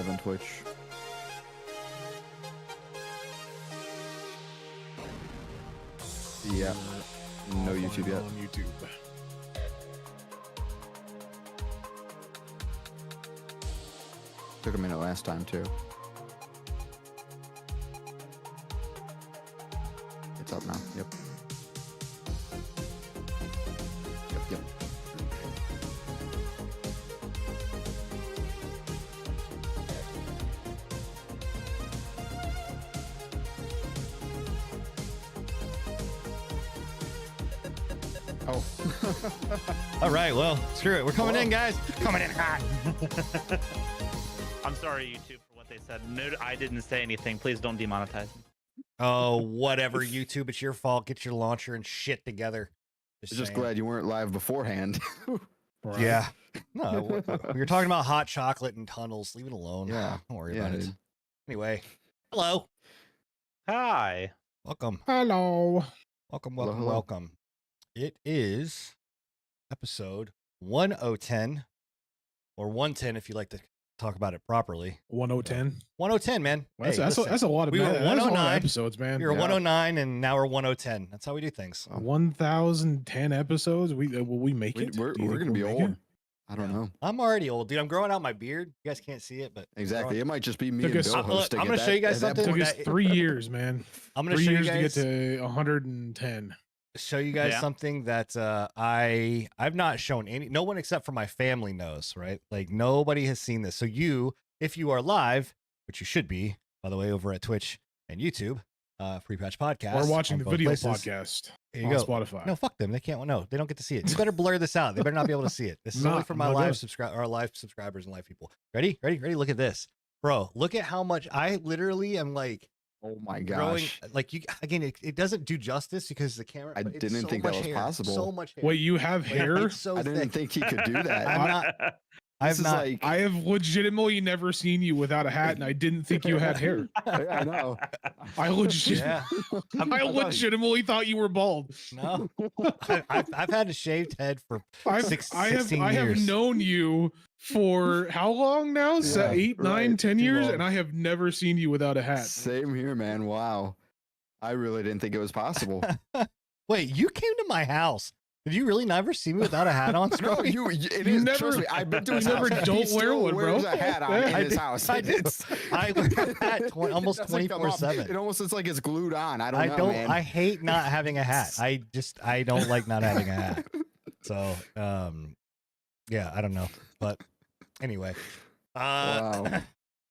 live on Twitch. Yeah. No YouTube yet. On YouTube. Took a minute last time too. It's up now. Yep. Yep. Oh. All right, well, screw it. We're coming in, guys. Coming in hot. I'm sorry, YouTube, for what they said. No, I didn't say anything. Please don't demonetize me. Oh, whatever, YouTube. It's your fault. Get your launcher and shit together. Just saying. glad you weren't live beforehand. Right. Yeah. No, we were talking about hot chocolate and tunnels. Leave it alone. Yeah. Don't worry about it. Dude. Anyway, hello. Hi. Welcome. Hello. Welcome, Hello, welcome, hello. welcome. It is episode 1010 or 110 if you like to talk about it properly. 1010. 1010, man. That's, Hey, that's, a, listen, that's a lot of we were that's a lot of 109. episodes, man. we were Yeah. 109 and now we're 1010. That's how we do things. 1010 episodes. Will we make it? We're Do you think gonna be we'll make old. it? I don't know. I'm already old, dude. I'm growing out my beard. You guys can't see it, but I'm Exactly. growing- It might just be me Took and us- Bill I'm hosting. gonna show you guys something. Took us that- 3 years, man. I'm gonna 3 show you years guys to get to 110. guys Yeah. something that I've not shown any. No one except for my family knows, right? Like nobody has seen this. So you, if you are live, which you should be, by the way, over at Twitch and YouTube, Free Patch Podcast. We're watching on the both video places. podcast Here you on go. Spotify. No, fuck them. They can't. No, they don't get to see it. You better blur this out. They better not be able to see it. This is No, only for my no live good. live subscribers and live people. Ready? Look at this, bro. Look at how much I literally am like Oh my growing. gosh. Like you again, it doesn't do justice because the camera. I but it's didn't so think that much was hair, possible. So much hair. Wait, you have Like, hair? It's so I didn't thick. think he could do that. I'm not. This I've is not. like I have legitimately never seen you without a hat, and I didn't think you had hair. I know. I legit, Yeah. I legitimately thought you were bald. No. I've had a shaved head for I 16 have years. known you for how long now? Yeah, 8, 9, right. 10 Too years, long. and I have never seen you without a hat. Same here, man. Wow. I really didn't think it was possible. Wait, you came to my house. Did you really never see me without a hat on? No, Scruffy? it You is. never- Trust me, I've been to you his never house. don't He wear still one, bro. wears a hat on in I his did- house. I did. I wear a hat almost It doesn't come off. 24/7. It almost looks like it's glued on. I don't I know, don't. man. I hate not having a hat. I don't like not having a hat. So, yeah, I don't know. But anyway, Wow.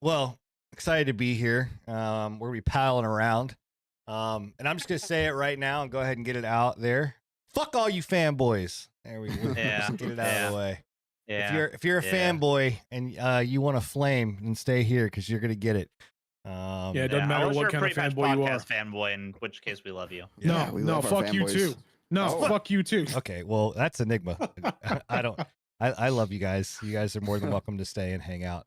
well, excited to be here. We're gonna be palling around. And I'm just gonna say it right now and go ahead and get it out there. Fuck all you fanboys. There we go. Yeah. Just get it out of the way. Yeah. If you're a Yeah. fanboy and you want to flame, then stay here because you're gonna get it. Yeah, it doesn't matter unless what you're a kind of Free Patch fanboy you are. podcast fanboy, in which case we love you. Yeah, No, we no, love our fuck you fanboys. too. No, Oh. fuck you too. Okay, well that's Enigma. I don't. I love you guys. You guys are more than welcome to stay and hang out.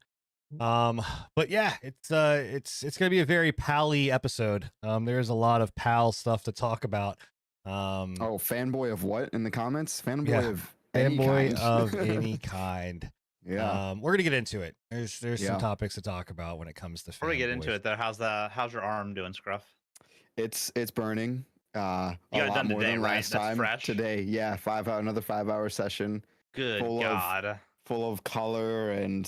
But yeah, it's gonna be a very pally episode. There's a lot of pal stuff to talk about. Oh, fanboy of what in the comments? Fanboy Yeah. of any fanboy kind. of any kind. Yeah. We're gonna get into it. There's Yeah. some topics to talk about when it comes to. Before we get into fanboys. it, though, how's your arm doing, Scruff? It's burning. You A got it lot done more today, than right? last That's time. fresh? Today, yeah, another 5-hour session Good Full of- God. full of color and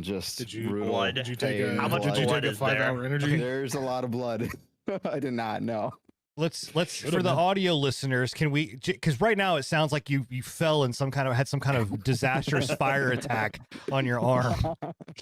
just Did you brutal blood? Did you take pain, a How much did you blood take a is there? 5-hour energy? There's a lot of blood. I did not know. Let's Should've for the been. audio listeners, can we, because right now it sounds like you fell in had some kind of disastrous fire attack on your arm.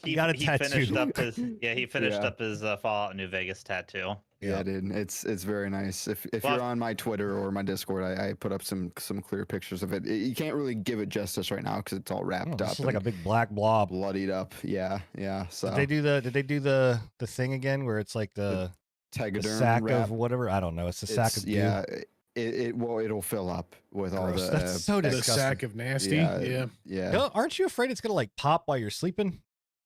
He got a finished tattoo. up his he finished Yeah. up his Fallout New Vegas tattoo. Yeah, dude, it's very nice. If Well, you're on my Twitter or my Discord, I put up some clear pictures of it. You can't really give it justice right now because it's all Oh, wrapped this up is like a and big black blob. bloodied up. Yeah. So Did they do the thing again where it's like the Tegaderm sack wrap. of whatever? I don't know. It's a sack of goo. yeah. It'll fill up with all Gross. the That's so The disgusting. sack of nasty. yeah, Yeah. yeah. No, aren't you afraid it's gonna like pop while you're sleeping?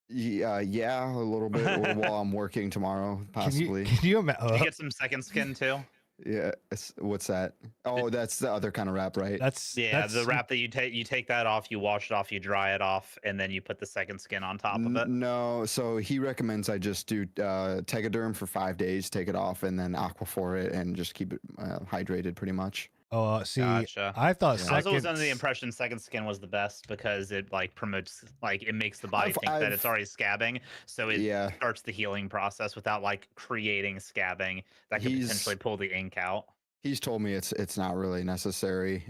Yeah, a little bit or while I'm working tomorrow, possibly. Can you Did you imagine? get some second skin too? Yeah. What's that? Oh, that's the other kind of wrap, right? That's the wrap that you take that off, you wash it off, you dry it off, and then you put the second skin on top of it. No, so he recommends I just do Tegaderm for 5 days, take it off, and then Aquaphor it, and just keep it hydrated pretty much. Oh, see, Gotcha. I thought Yeah. I was always second. under the impression second skin was the best because it like promotes, like it makes the body I've- think that it's I've- already scabbing, so it Yeah, starts the healing process without like creating scabbing that could He's- potentially pull the ink out. he's told me it's not really necessary.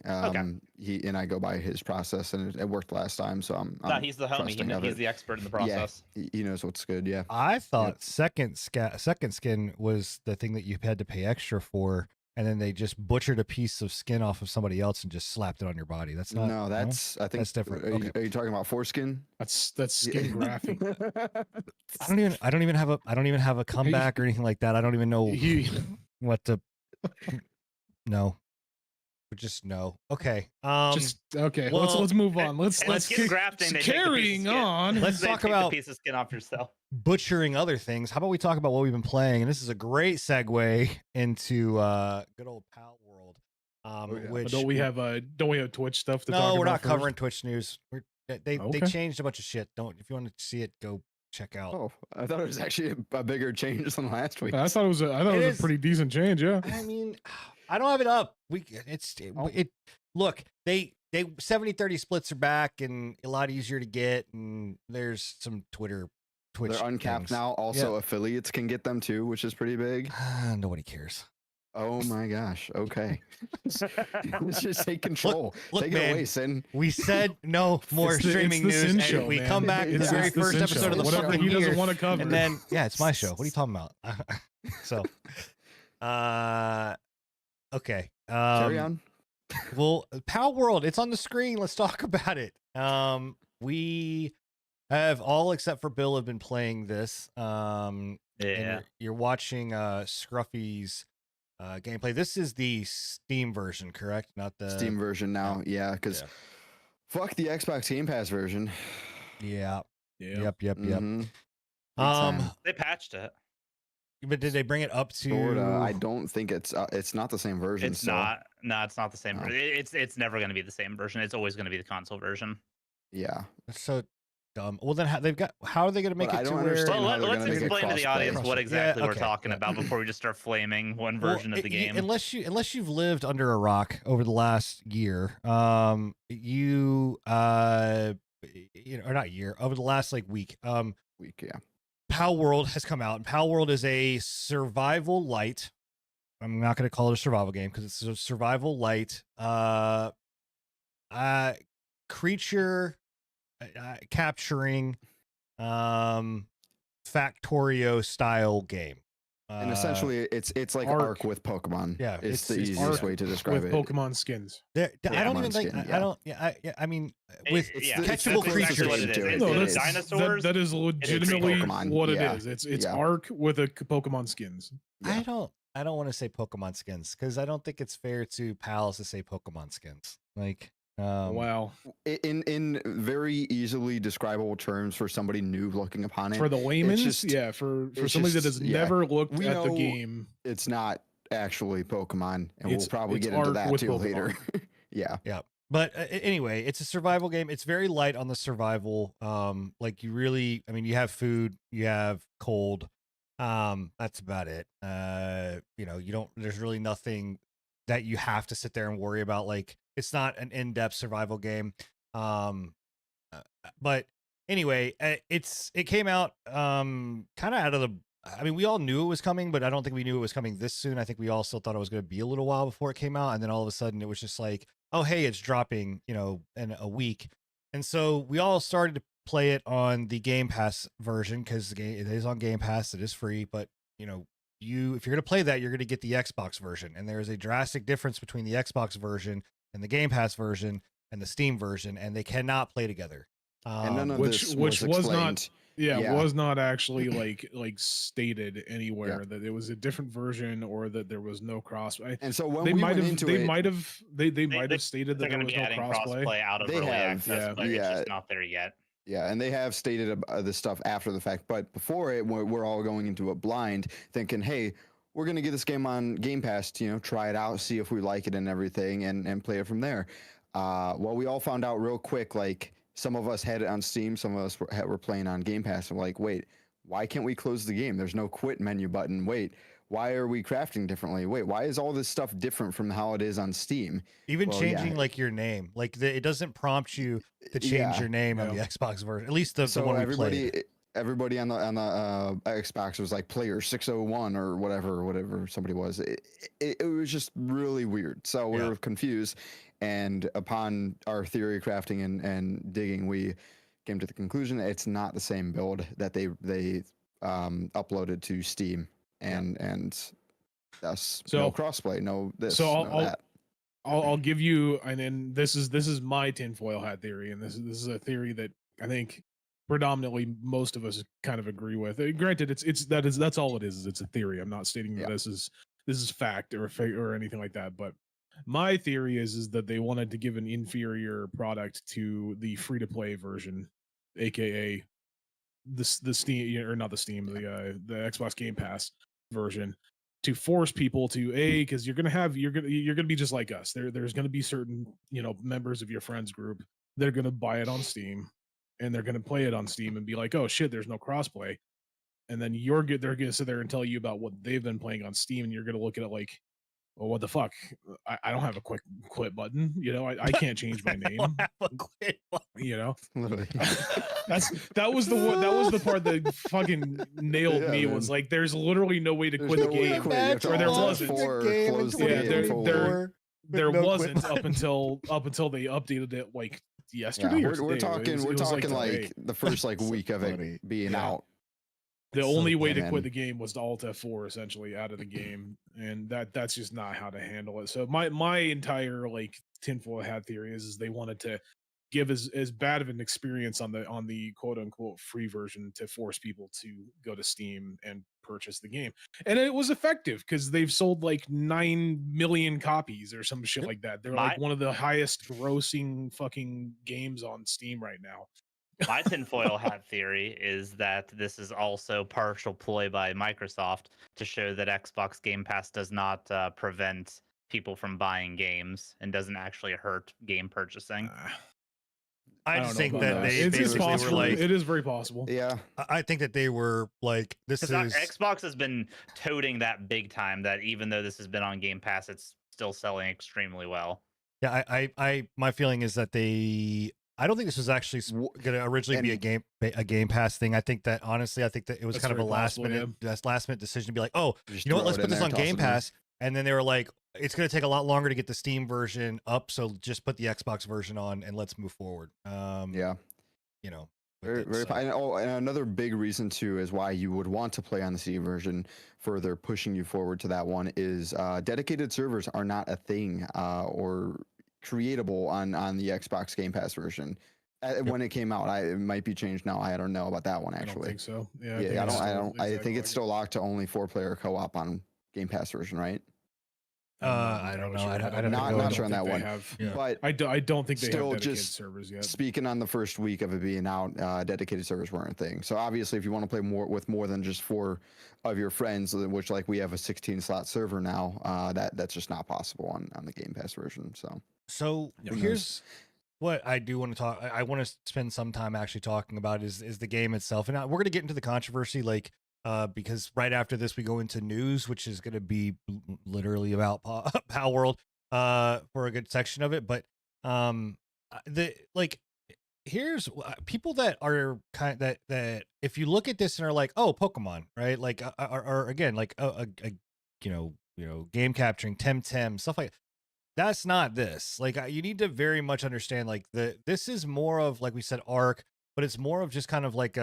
He and I go by his process, and it worked last time, so I'm No, he's the homie. trusting of He's it. the expert in the Yeah. process. He knows what's good. Yeah. I thought second skin was the thing that you had to pay extra for, and then they just butchered a piece of skin off of somebody else and just slapped it on your body. That's not. No, that's I think That's different. Are you talking about foreskin? That's skin graphic. I don't even have a comeback or anything like that. I don't even know what to. No. Just no. Okay. Just okay. well, let's move on. Let's skin grafting. They take the piece of carrying skin. on. Let's They talk take about- the piece of skin off yourself. butchering other things. How about we talk about what we've been playing? And this is a great segue into good old Pal World. yeah. Which Don't we have Twitch stuff to talk about? No, we're not first? covering Twitch news. They Okay. changed a bunch of shit. If you want to see it, go check out. Oh, I thought it was actually a bigger change than last week. I thought it was It a is- pretty decent change. Yeah. I mean, I don't have it up. Look, they 70-30 splits are back and a lot easier to get, and there's some Twitch. They're uncapped things. now. Also, affiliates can get them too, which is pretty big. Nobody cares. Oh my gosh. Okay. Let's just take control. Look, take man, it away, Sin. We said no more It's the streaming Sin news, show, and we man. come back to the It's very the first Sin episode show. of the Whatever fucking he doesn't year, want to cover. and then it's my show. What are you talking about? So, okay. Carry on. Well, Pal World, it's on the screen. Let's talk about it. We have all except for Bill have been playing this. And you're watching Scruffy's gameplay. This is the Steam version, correct? Not the Steam version now. Yeah, because fuck the Xbox Game Pass version. Yeah. Yeah. Yep. Mhm. time. They patched it. But did they bring it up to? Sorta. I don't think it's not the same version. It's so, not. No, it's not the same. No. It's never going to be the same version. It's always going to be the console version. Yeah. That's so dumb. Well, then how are they going to make But it I to don't where? understand Well, how they're let's gonna make it explain to the crossplay. audience what exactly we're okay, talking yeah. about before we just start flaming one Well, version of the game. unless you've lived under a rock over the last year, or not year, over the last like week, Week. Yeah. Pal World has come out, and Pal World is a survival light. I'm not going to call it a survival game because it's a survival light creature capturing Factorio style game. And essentially, it's like Arc. Arc with Pokemon. Yeah, it's the it's easiest Arc way to describe with it. Pokemon skins. I don't Pokemon even think skin, I don't. I mean, with It's yeah, the- that's catchable exactly creatures. what it is. No, It's No, the that's dinosaurs. that is legitimately Pokemon, what yeah, it is. It's yeah. Arc with a Pokemon skins. Yeah. I don't want to say Pokemon skins because I don't think it's fair to pals to say Pokemon skins. Like, Wow. In very easily describable terms for somebody new looking upon it, For the layman, just- yeah. For it's somebody that just- has yeah. never looked We at the know game, it's not actually Pokemon, and It's- we'll probably it's get into Arc that with too Pokemon. later. Yeah. But anyway, it's a survival game. It's very light on the survival. Like you really, I mean, you have food, you have cold. That's about it. You don't. There's really nothing that you have to sit there and worry about. Like it's not an in-depth survival game. But anyway, it came out kind of out of the. I mean, we all knew it was coming, but I don't think we knew it was coming this soon. I think we all still thought it was going to be a little while before it came out, and then all of a sudden it was just like, oh hey, it's dropping, in a week. And so we all started to play it on the Game Pass version because it is on Game Pass. It is free, but if you're going to play that, you're going to get the Xbox version, and there is a drastic difference between the Xbox version and the Game Pass version and the Steam version, and they cannot play together. And none of which- this which was not- explained. yeah, was not actually like stated anywhere Yeah. that it was a different version or that there was no cross. And so when They we might went have. into They it, might have. They might they- have stated that They're there going to was be no adding crossplay. crossplay out of They early have, access, but it's yeah. just not there yet. yeah, and they have stated this stuff after the fact, but before it, we're all going into it blind, thinking, hey, we're gonna get this game on Game Pass to, try it out, see if we like it and everything, and play it from there. Well, we all found out real quick, like some of us had it on Steam, some of us were playing on Game Pass, and we're like, wait, why can't we close the game? There's no quit menu button. Wait, why are we crafting differently? Wait, why is all this stuff different from how it is on Steam? Even Well, changing like your name, like it doesn't prompt you to change Yeah. your name on the Yeah. Xbox version. At least the So one we played. everybody on the Xbox was like player 601 or whatever somebody was. It was just really weird. So we Yeah. were confused, and upon our theory crafting and digging, we came to the conclusion that it's not the same build that they uploaded to Steam, and thus So- no crossplay, no this, so no that. I'll give you, and then this is my tinfoil hat theory, and this is a theory that I think predominantly most of us kind of agree with. Granted, that's all it is. It's a theory. I'm not stating that Yeah. this is fact or anything like that. But my theory is that they wanted to give an inferior product to the free to play version, aka the Steam, or not the Steam, the Xbox Game Pass version, to force people to because you're gonna be just like us. There's gonna be certain members of your friends group that are gonna buy it on Steam, and they're gonna play it on Steam and be like, oh shit, there's no crossplay, and then they're gonna sit there and tell you about what they've been playing on Steam, and you're gonna look at it like, well, what the fuck? I don't have a quick quit button. I can't change my name. Literally. that was the part that fucking nailed Yeah, me, man. was like, there's literally no way to There's quit no the way to game. quit. You have to Or there alt wasn't. F4, close the Yeah, game fully. there no wasn't quit up until they updated it like yesterday. Yeah, or we're today. talking It was like today. the first like So week of funny. it being Yeah. out. The So only way to damn. quit the game was to alt F4 essentially out of the game, and that's just not how to handle it. So my entire like tinfoil hat theory is they wanted to give as bad of an experience on the quote unquote free version to force people to go to Steam and purchase the game, and it was effective because they've sold like 9 million copies or some shit like that. They're like one of the highest grossing fucking games on Steam right now. My tinfoil hat theory is that this is also partial ploy by Microsoft to show that Xbox Game Pass does not prevent people from buying games and doesn't actually hurt game purchasing. I don't just know think about that they It's basically were possible. like, It is very possible. Yeah, I think that they were like, this is Because Xbox has been toting that big time that even though this has been on Game Pass, it's still selling extremely well. yeah. My feeling is that I don't think this was actually W- going to originally be a Game Pass thing. I think that honestly, it was That's kind of a very possible, last minute decision to be like, oh, just you know what? throw Let's it put in this there, on toss Game it in there. Pass. And then they were like, it's going to take a lot longer to get the Steam version up, so just put the Xbox version on and let's move forward. Yeah, with very, it, very. so. And another big reason too is why you would want to play on the Steam version. Further pushing you forward to that one is dedicated servers are not a thing or creatable on the Xbox Game Pass version. When it came out, it might be changed now. I don't know about that one I don't actually. think so. Yeah, Yeah, I think think it's still locked to only 4-player co-op on Game Pass version, right? I don't know. I'd have to Not- go not and- sure on that one. Yeah. But I don't think they Still have dedicated just servers yet. speaking on the first week of it being out, dedicated servers weren't a thing. So obviously, if you want to play more with more than just 4 of your friends, which like we have a 16-slot server now, that's just not possible on the Game Pass version. So Yeah, here's what I do want to talk. I want to spend some time actually talking about is the game itself, and we're going to get into the controversy, like because right after this we go into news, which is going to be literally about POW World for a good section of it. But here's people that are that if you look at this and are like, oh, Pokemon, right? Like or again like a game capturing Temtem stuff like. That's not this. Like you need to very much understand like this is more of, like we said, Arc, but it's more of just kind of like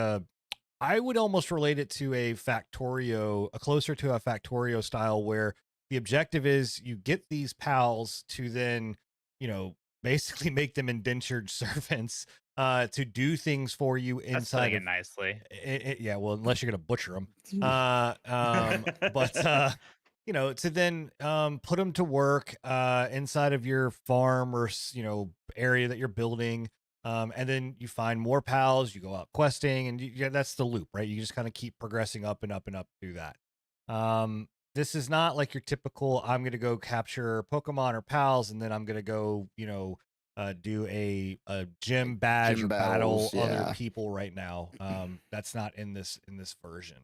I would almost relate it to a Factorio, closer to a Factorio style, where the objective is you get these pals to then, basically make them indentured servants to do things for you That's inside putting of it nicely. yeah, well, unless you're gonna butcher them. But to then put them to work inside of your farm or area that you're building, and then you find more pals. You go out questing, and that's the loop, right? You just kind of keep progressing up and up and up through that. this is not like your typical, I'm going to go capture Pokemon or pals, and then I'm going to go, do a gym badge Gym or battle battles, yeah. other people right now. That's not in this version.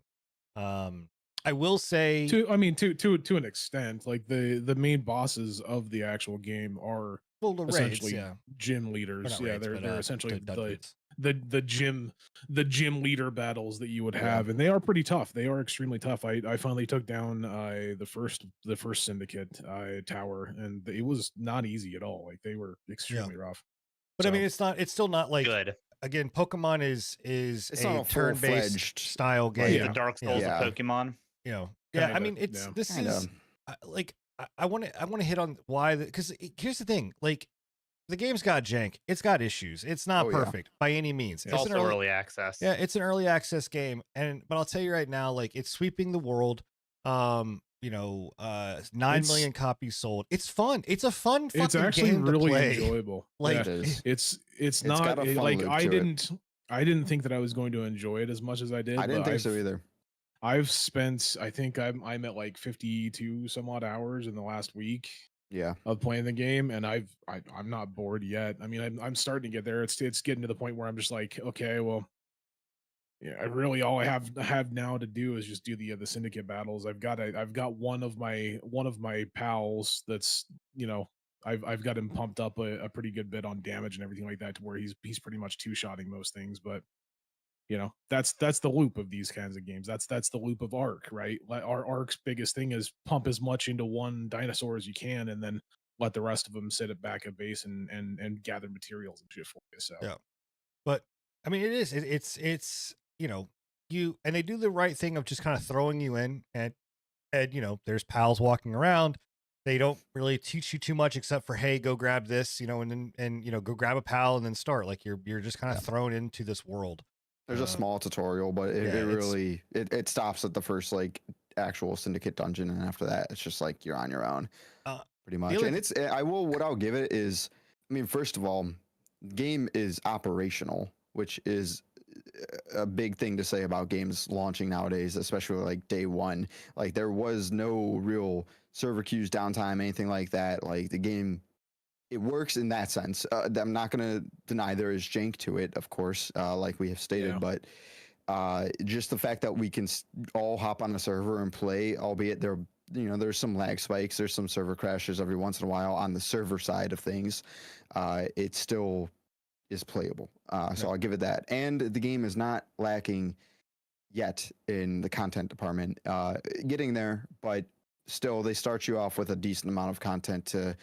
I will say, To an extent, like the main bosses of the actual game are well, the raids, essentially yeah, gym Or leaders. not Yeah, raids, but, they're essentially dungeons. the gym leader battles that you would Yeah. have, and they are pretty tough. They are extremely tough. I finally took down the first syndicate tower, and it was not easy at all. Like they were extremely rough. But I So, mean, it's still not like, Good. again, Pokemon is It's a not a turn-based full-fledged, style like, game. The Dark Souls Yeah. of Pokemon. Yeah, I Kinda, mean, it's yeah. this Kinda. is like I want to hit on why, because here's the thing, like the game's got jank, it's got issues, it's not Oh, yeah. perfect by any means. It's an also early access. Yeah, it's an early access game, but I'll tell you right now, like it's sweeping the world. 9 million copies sold. It's fun. It's a fun fucking it's actually game really to play. enjoyable. Like, Yeah. It is. It's got not a fun like loop I to it. didn't think that I was going to enjoy it as much as I did. I didn't but think so either. I've spent, I think I'm at like 52 some odd hours in the last week Yeah. of playing the game, and I'm not bored yet. I mean, I'm starting to get there. It's getting to the point where I'm just like, okay, well, yeah, I really all I have now to do is just do the syndicate battles. I've got one of my pals that's I've got him pumped up a pretty good bit on damage and everything like that, to where he's pretty much two-shotting most things. But that's the loop of these kinds of games. That's the loop of Arc, right? Like our Arc's biggest thing is pump as much into one dinosaur as you can, and then let the rest of them sit at back at base and gather materials and shit for you. So Yeah. But I mean, it's you, and they do the right thing of just kind of throwing you in, and there's pals walking around. They don't really teach you too much except for, hey, go grab this, and then go grab a pal and then start. Like you're just kind of thrown into this world. There's a small tutorial, but it yeah, really it stops at the first like actual syndicate dungeon, and after that it's just like you're on your own, pretty much. other And what I'll give it is, I mean, first of all, the game is operational, which is a big thing to say about games launching nowadays, especially like day one. Like there was no real server queues, downtime, anything like that. Like the game, it works in that sense. I'm not going to deny there is jank to it, of course, like we have stated, Yeah. but just the fact that we can all hop on a server and play, albeit there's some lag spikes, there's some server crashes every once in a while on the server side of things. It still is playable. So I'll give it that. And the game is not lacking yet in the content department. Getting there, but still they start you off with a decent amount of content to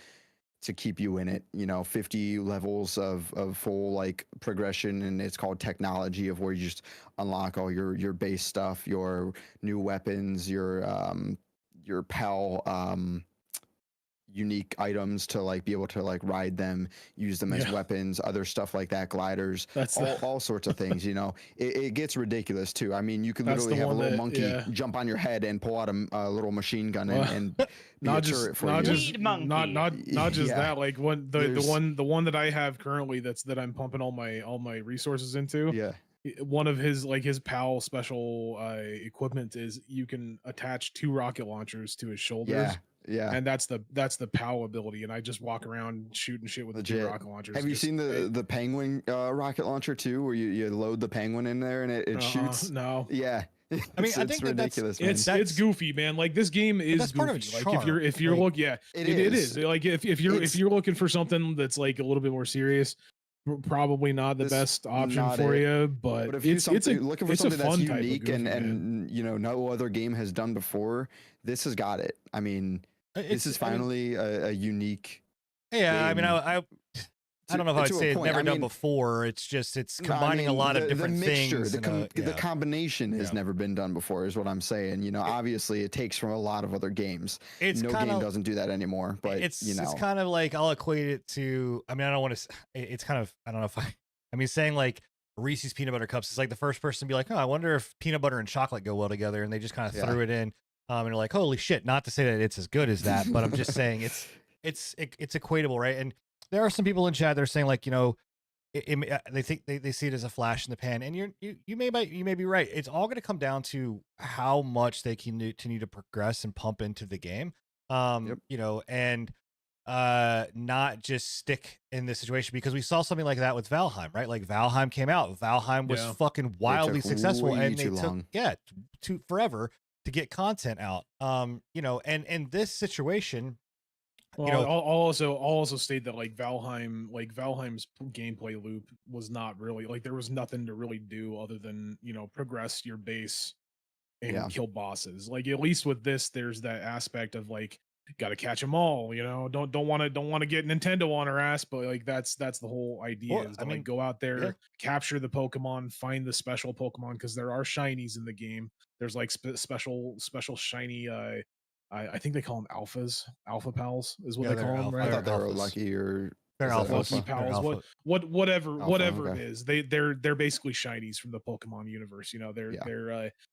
keep you in it. 50 levels of full like progression, and it's called technology, of where you just unlock all your base stuff, your new weapons, your pal unique items to like be able to like ride them, use them as weapons, other stuff like that, gliders, all sorts of things. It gets ridiculous too. I mean, you could literally have a little monkey jump on your head and pull out a little machine gun and be not a turret for not you. just not just Yeah. that. Like the one that I have currently that I'm pumping all my resources into. Yeah. One of his pal special equipment is you can attach 2 rocket launchers to his shoulders. Yeah. And that's the POW ability, and I just walk around shooting shit with the 2 rocket launchers. Have you seen the penguin rocket launcher too, where you load the penguin in there and it shoots? No. Yeah. I mean, I think it's that ridiculous. It's goofy, man. Like this game is that's goofy. part of its Like charm. if you're Like, it is. Like if you're looking for something that's like a little bit more serious, probably not the best option for you. But if you're looking for something that's fun type of unique goofy, and no other game has done before, this has got it. I mean, this is finally a unique. Yeah, I mean, game. I don't know if I'd to a say it's point. never I done mean, before. It's just it's combining a lot of different the mixture, things. The combination has never been done before, is what I'm saying. Obviously it takes from a lot of other games. It's no game doesn't do that anymore. But it's kind of like, I'll equate it to. I mean, I don't want to. It's kind of, I don't know if I mean, saying like Reese's peanut butter cups is like the first person to be like, oh, I wonder if peanut butter and chocolate go well together, and they just kind of threw it in. And you're like, holy shit! Not to say that it's as good as that, but I'm just saying it's equatable, right? And there are some people in chat that are saying like, they think they see it as a flash in the pan, and you may be right. It's all going to come down to how much they continue to progress and pump into the game. Yep. You know, and not just stick in this situation, because we saw something like that with Valheim, right? Like Valheim came out, Valheim was Yeah. fucking wildly took successful, way and they too took long. to forever to get content out. You know, and in this situation, Well, you know, I'll also state that like Valheim's gameplay loop was not really like there was nothing to really do other than progress your base and Yeah. kill bosses. Like at least with this, there's that aspect of like got to catch them all. Don't want to get Nintendo on our ass, but like that's the whole idea Well, is to I mean, like go out there, yeah. capture the Pokemon, find the special Pokemon because there are shinies in the game. There's like special shiny. I think they call them alphas, alpha pals is what Yeah, they they're call them, alpha- right? I they're thought they were alphas. lucky or They're is that alphas. Lucky They're pals, alpha. whatever okay. it is. They're basically shinies from the Pokemon universe. Yeah.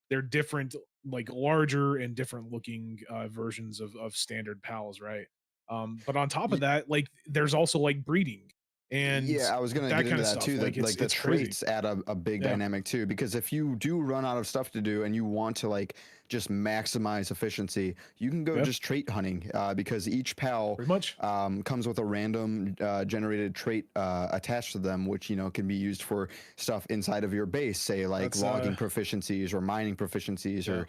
They're different, like larger and different looking versions of standard pals, right? But on top of that, like there's also like breeding and Yeah, I was gonna that get kind into of that stuff. too. Like That like the it's crazy. traits add a big Yeah. dynamic too. Because if you do run out of stuff to do and you want to like just maximize efficiency, you can go Yeah. just trait hunting. Because each pal Pretty much. comes with a random generated trait attached to them, which can be used for stuff inside of your base, say like That's, logging proficiencies or mining proficiencies, Yeah. or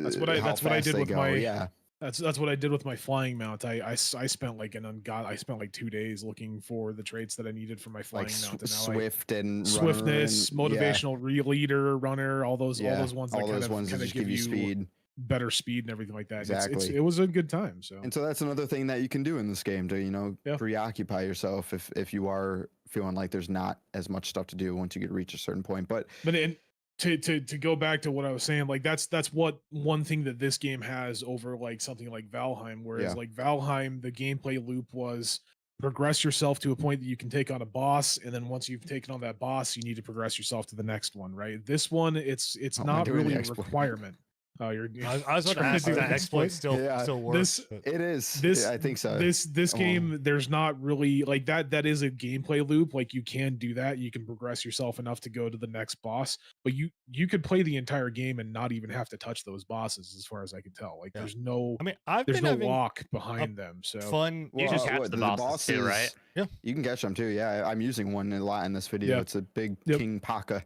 That's what I how that's what I fast did they with go. my Yeah. That's what I did with my flying mount. I spent like I spent like 2 days looking for the traits that I needed for my flying Like mount, and now swift and runner swiftness, and yeah. motivational leader, runner, all those Yeah, ones that all kind those of ones that kind of just give you speed. better speed and everything like that. Exactly. It was a good time. So And so that's another thing that you can do in this game to, Yeah. preoccupy yourself if you are feeling like there's not as much stuff to do once you reach a certain point. But and to go back to what I was saying, like that's what one thing that this game has over like something like Valheim, whereas Yeah. like Valheim, the gameplay loop was progress yourself to a point that you can take on a boss, and then once you've taken on that boss, you need to progress yourself to the next one, right? This one, it's Oh, am I not doing the really a exploit? requirement. You're I was about to trying ask do if that an exploit still Yeah. works. but- it is. this I think so. this Well, game, there's not really like that is a gameplay loop. Like you can do that, you can progress yourself enough to go to the next boss, but you could play the entire game and not even have to touch those bosses, as far as I can tell. Like Yeah. there's no I mean, I've there's been no having walk behind them. So fun. You well, can catch the bosses too, right? Yeah. You can catch them too. Yeah, I'm using one a lot in this video. Yeah. It's a big Yep. King Paka.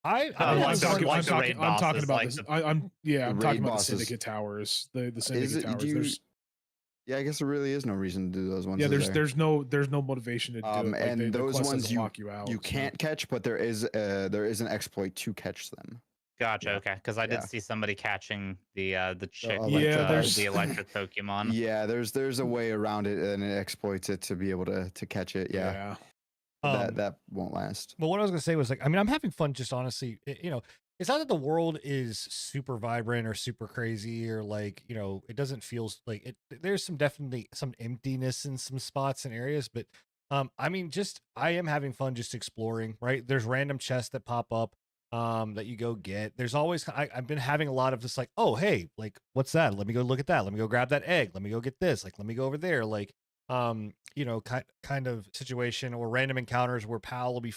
I've Oh, been like having the- fun- like the raid I'm talking bosses, about like this. the- I'm raid talking about bosses. the Syndicate towers. The Is Syndicate it? towers. Do you, There's yeah, I guess there really is no reason to do those ones. yeah, is there? there's no motivation to do it. Like And the those quest ones doesn't lock you out. you so. can't catch, but there is an exploit to catch them. Gotcha. Yeah. Okay, because I did Yeah. see somebody catching the chick, like, Yeah, there's- the electric Pokemon. Yeah, there's a way around it, and it exploits it to be able to catch it. Yeah, that won't last. But what I was gonna say was like, I mean, I'm having fun. Just honestly, it's not that the world is super vibrant or super crazy or like, it doesn't feel like it. There's definitely some emptiness in some spots and areas, but I mean, I am having fun just exploring. Right, there's random chests that pop up that you go get. There's always I've been having a lot of this like, oh hey, like what's that? Let me go look at that. Let me go grab that egg. Let me go get this. Like let me go over there. Like kind of situation, or random encounters where Pal will be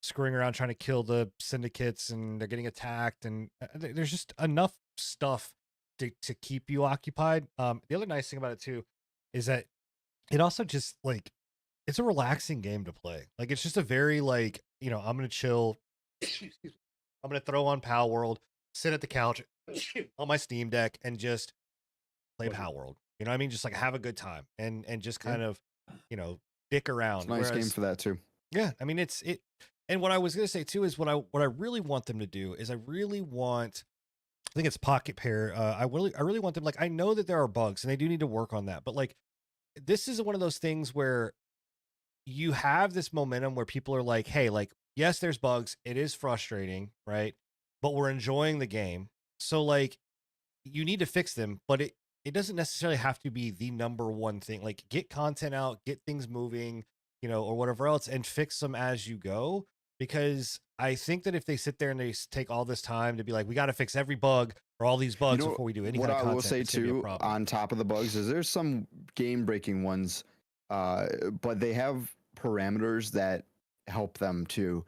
screwing around trying to kill the syndicates and they're getting attacked, and there's just enough stuff to keep you occupied. The other nice thing about it too is that it also just like it's a relaxing game to play. Like it's just a very like, I'm gonna chill. I'm gonna throw on Pal World, sit at the couch on my Steam Deck, and just play Pal World. You know what I mean? Just like have a good time and just kind of, dick around. It's a nice game for that too. Yeah, I mean it. And what I was gonna say too is what I really want them to do is I think it's Pocket Pair. I really want them, like, I know that there are bugs and they do need to work on that, but like this is one of those things where you have this momentum where people are like, hey, like, yes, there's bugs. It is frustrating, right? But we're enjoying the game. So like you need to fix them, but it doesn't necessarily have to be the number one thing. Like get content out, get things moving, or whatever else, and fix them as you go. Because I think that if they sit there and they take all this time to be like, we got to fix every bug or all these bugs before we do any What kind of I content, will say it's gonna be a too, problem. on top of the bugs, is there's some game breaking ones, but they have parameters that help them to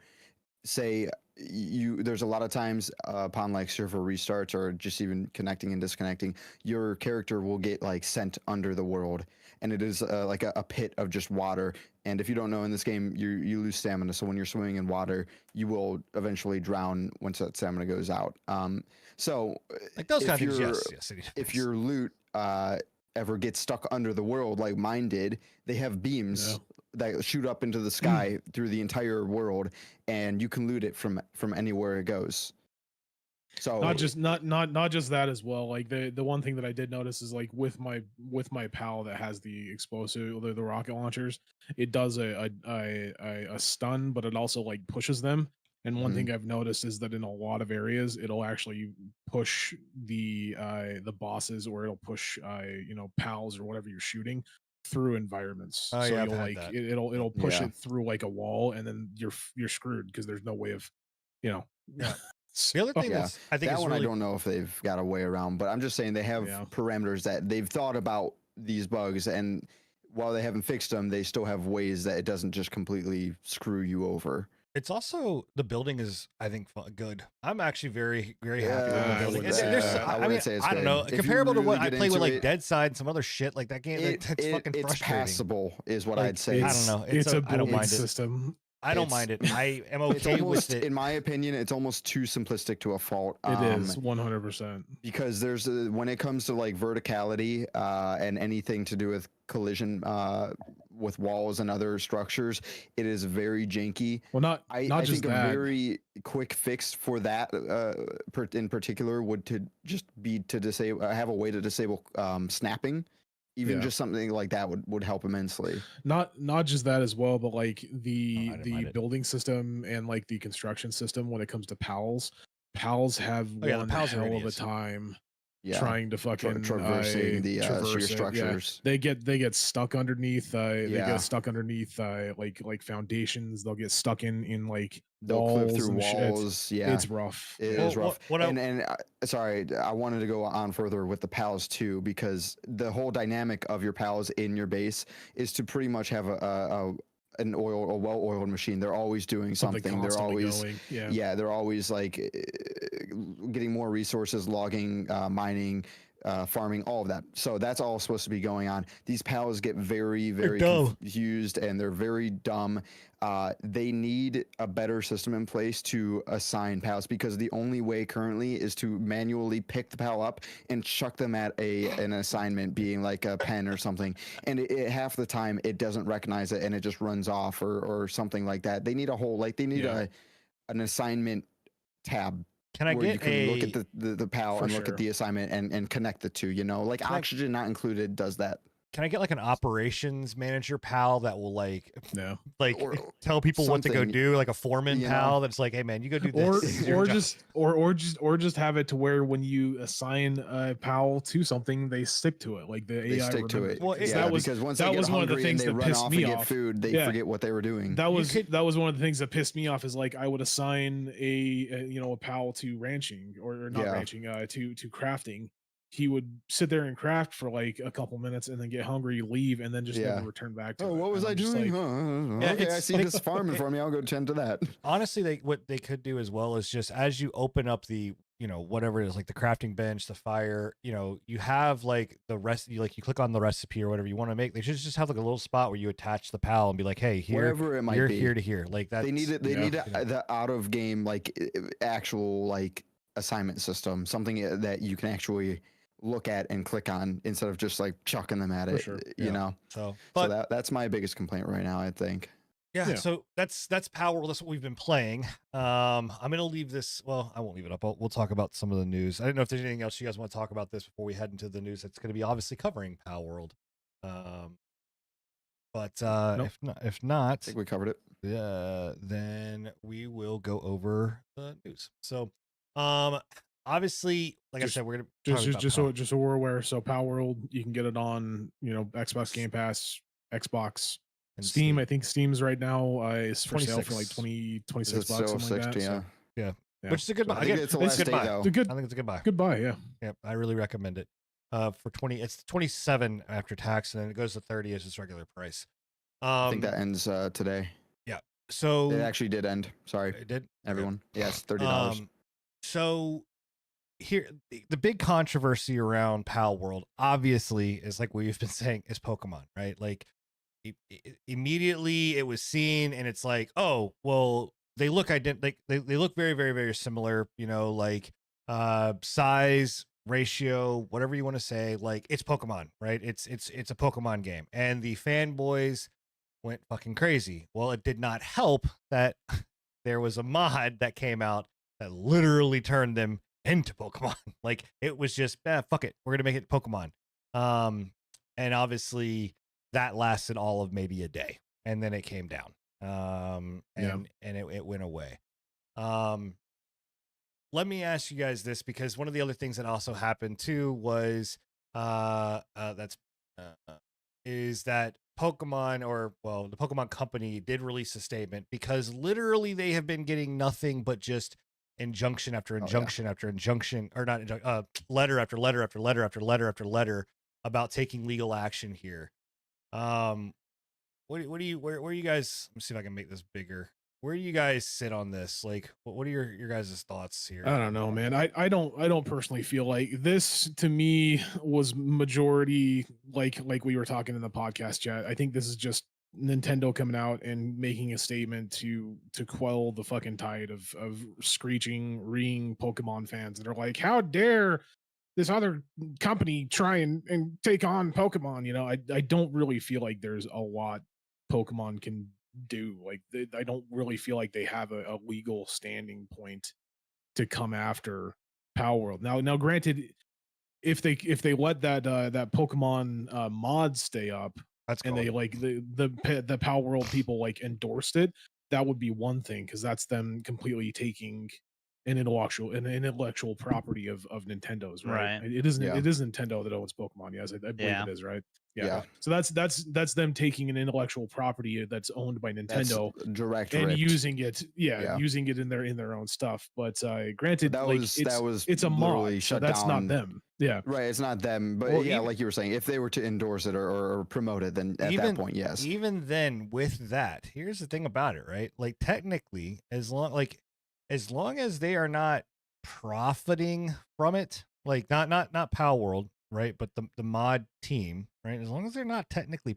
say there's a lot of times upon like server restarts or just even connecting and disconnecting, your character will get like sent under the world, and it is like a pit of just water. And if you don't know, in this game you lose stamina, so when you're swimming in water you will eventually drown once that stamina goes out. So Like those if kind of things, your- yes, it if is. your loot ever gets stuck under the world like mine did, they have beams that shoot up into the sky through the entire world, and you can loot it from anywhere it goes. So not just that as well. Like the one thing that I did notice is like with my PAL that has the explosive, the rocket launchers, it does a stun, but it also like pushes them. And one thing I've noticed is that in a lot of areas, it'll actually push the bosses, or it'll push PALs or whatever you're shooting through environments. Oh, So yeah, I've you'll had like that. it'll push Yeah. it through like a wall, and then you're screwed because there's no way of, Yeah. The other thing Yeah, that's I think that is one really I don't know if they've got a way around, but I'm just saying they have Yeah. parameters that they've thought about these bugs, and while they haven't fixed them, they still have ways that it doesn't just completely screw you over. it's also the building is I think good. I'm actually very happy with the I building. wouldn't And say there's that. I I wouldn't mean say it's I don't good. know If you comparable to what really I get play with into like it- Dead Side and some other shit like that game. That's fucking it's frustrating. passable, is what Like, I'd say. I don't know. It's a I don't building mind it. system. I don't It's- mind it. I am It's okay almost, with it. in my opinion, it's almost too simplistic to a fault. It is 100%. Because there's when it comes to like verticality and anything to do with collision with walls and other structures, it is very janky. Well, not I just think that. a very quick fix for that in particular would to just be to disable have a way to disable snapping. Even Yeah. just something like that would help immensely. Not just that as well, but like Oh, I the didn't mind it. building system and like the construction system when it comes to PALs. PALs have Oh, yeah, the one PALs are hell of a idiots. time Yeah, trying to fucking traversing the traverse your it. Yeah. structures. They get stuck underneath they Yeah. get stuck underneath like foundations. They'll get stuck in like They'll walls clip through and shit. walls. Yeah, It's rough. It Well, is rough. what I- and sorry, I wanted to go on further with the pals too, because the whole dynamic of your pals in your base is to pretty much have a well-oiled machine. They're always doing something. They're constantly always going. they're always like getting more resources, logging, mining, farming, all of that. So that's all supposed to be going on. These pals get very dumb. confused, and they're very dumb. They need a better system in place to assign pals, because the only way currently is to manually pick the pal up and chuck them at an assignment, being like a pen or something. And half the time it doesn't recognize it and it just runs off or something like that. They need a whole an assignment tab. Can I where you get can look at the PAL For and look sure. at the assignment and connect the two, like Can I- Oxygen Not Included does that. Can I get like an operations manager pal that will like No. Or tell people what to go something, do, like a foreman you pal know? that's like, hey man, you go do Or this. This is your or job. just have it to where when you assign a PAL to something, they stick to it. Like the They AI stick to remembers it. Well, because yeah, that was because once that they get was one of the hungry things and they that run pissed off me and get off. food, they Yeah. forget what they were doing. That was could- that was one of the things that pissed me off. Is like I would assign a PAL to ranching or not Yeah. ranching to crafting. He would sit there and craft for like a couple minutes and then get hungry, leave, and then just Yeah. never return back to it. Oh, what was And I I'm just doing? like, Yeah, Okay, I it's- see this farming for me. I'll go tend to that. Honestly, what they could do as well is just as you open up the whatever it is, like the crafting bench, the fire, you have like the rest, you click on the recipe or whatever you want to make. They should just have like a little spot where you attach the PAL and be like, hey, here, Wherever it might you're be. here to here. Like that. They need it. They yeah, need you know. the out of game actual assignment system, something that you can actually look at and click on instead of just like chucking them at For it. sure, You yeah. know. So, So but that's my biggest complaint right now, I think. yeah, Yeah. so that's Power World. That's what we've been playing. I'm gonna leave this. Well, I won't leave it up. We'll talk about some of the news. I don't know if there's anything else you guys want to talk about this before we head into the news. That's going to be obviously covering Power World. But Nope. if I not, think we covered it. then we will go over the news. So, obviously, like I Just- said, we're gonna just so we're aware. So Power World, you can get it on Xbox Game Pass, Xbox, Steam. I think Steam's right now is for sale for like 26. 26 It's bucks, still something like that. 60, So, yeah. which is a good So buy. I think Again, it's the it's last a good day buy. though. it's a good I think it's a good buy. good buy. Yeah. Yep, I really recommend it. For 20, it's 27 after tax, and then it goes to 30 as its regular price. I think that ends today. So It actually did end. Sorry, it did. everyone. Yes, $30. So here, the big controversy around Pal World, obviously, is like we've been saying, is Pokemon, right? Like immediately it was seen, and it's like, oh, well, they look like they look very, very, very similar. You know, like size, ratio, whatever you want to say. Like it's Pokemon, right? It's a Pokemon game, and the fanboys went fucking crazy. Well, it did not help that there was a mod that came out that literally turned them into Pokemon. Like it was just, fuck it, we're gonna make it Pokemon. And obviously that lasted all of maybe a day, and then it came down. And it went away. Let me ask you guys this, because one of the other things that also happened too was is that Pokemon, or well, the Pokemon company did release a statement, because literally they have been getting nothing but just injunction after injunction after injunction, or not letter after letter after letter after letter after letter about taking legal action here. Where are you guys? Let me see if I can make this bigger. Where do you guys sit on this? Like, what are your guys' thoughts here? I don't know, man. I don't personally feel like this, to me, was majority like we were talking in the podcast chat. I think this is just Nintendo coming out and making a statement to quell the fucking tide of screeching, reeing Pokemon fans that are like, how dare this other company try and take on Pokemon? You know, I don't really feel like there's a lot Pokemon can do. Like I don't really feel like they have a legal standing point to come after Power World. Now granted, if they let that that Pokemon mod stay up, That's and they like the Power World people like endorsed it, that would be one thing, because that's them completely taking an intellectual property of Nintendo's, right? It isn't Yeah. it is Nintendo that owns Pokemon. Yes, I believe Yeah. it is, right? Yeah. So that's them taking an intellectual property that's owned by That's Nintendo direct and ripped. using it, Yeah. using it in their own stuff. But granted, That like was it's a literally mod, so shut that's down. not them. Yeah. Right, it's not them, but Well, yeah, even- like you were saying, if they were to endorse it or promote it, then at that point, yes. Even then, with that, here's the thing about it, right? Like technically, as long as they are not profiting from it, like not Power World, right? But the mod team, right? As long as they're not technically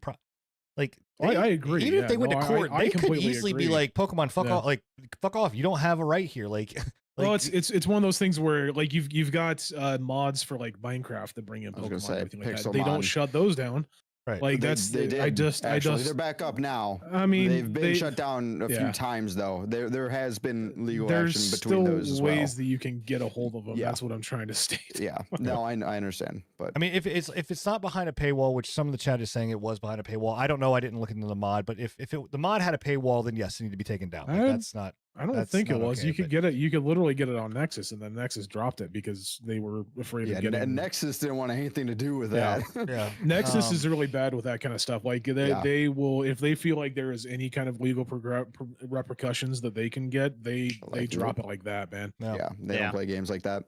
I agree. Even if they went to court, I they could completely easily be agree. like, Pokemon, fuck off, like fuck off. You don't have a right here. Like Well, it's one of those things where like you've got mods for like Minecraft that bring in I was gonna Pokemon say, and everything like that. Pixelmon. They don't shut those down. Right. Like They that's did. I just they're back up now. I mean, they've been shut down a few yeah. times though. There has been legal There's action between still those as ways well. that you can get a hold of them. Yeah. That's what I'm trying to state. Yeah, no, I understand, but I mean, if it's not behind a paywall, which some of the chat is saying it was behind a paywall, I don't know. I didn't look into the mod, but if the mod had a paywall, then yes, it need to be taken down. Like, that's not. I don't that's think it not was. okay, You could but- get it. You could literally get it on Nexus, and then Nexus dropped it because they were afraid yeah, of getting. and Nexus didn't want anything to do with Yeah. that. Yeah. Nexus is really bad with that kind of stuff. Like they will, if they feel like there is any kind of legal repercussions that they can get, they Like, drop it like that, man. No. Yeah, they Yeah. don't play games like that.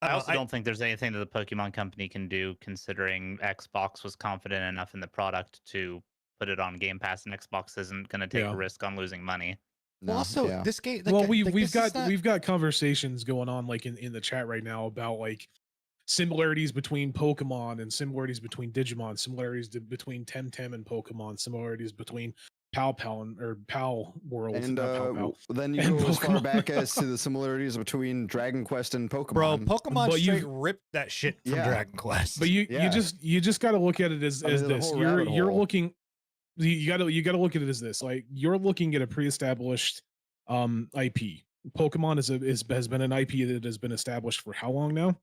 I also don't think there's anything that the Pokemon company can do, considering Xbox was confident enough in the product to put it on Game Pass, and Xbox isn't going to take Yeah. a risk on losing money. No, Also, yeah. this game. Well, like, we've this is got we've got conversations going on like in the chat right now about like similarities between Pokemon and similarities between Digimon, similarities between Temtem and Pokemon, similarities between Pal or Pal World, And not Pal Pal. then you and go as far Pokemon. back as to the similarities between Dragon Quest and Pokemon. Bro, Pokemon But straight you've- ripped that shit from Yeah. Dragon Quest. But you Yeah. just got to look at it as I mean, the this. whole You're rabbit hole. looking. You got to look at it as this. Like you're looking at a pre-established IP. Pokemon has been an IP that has been established for how long now?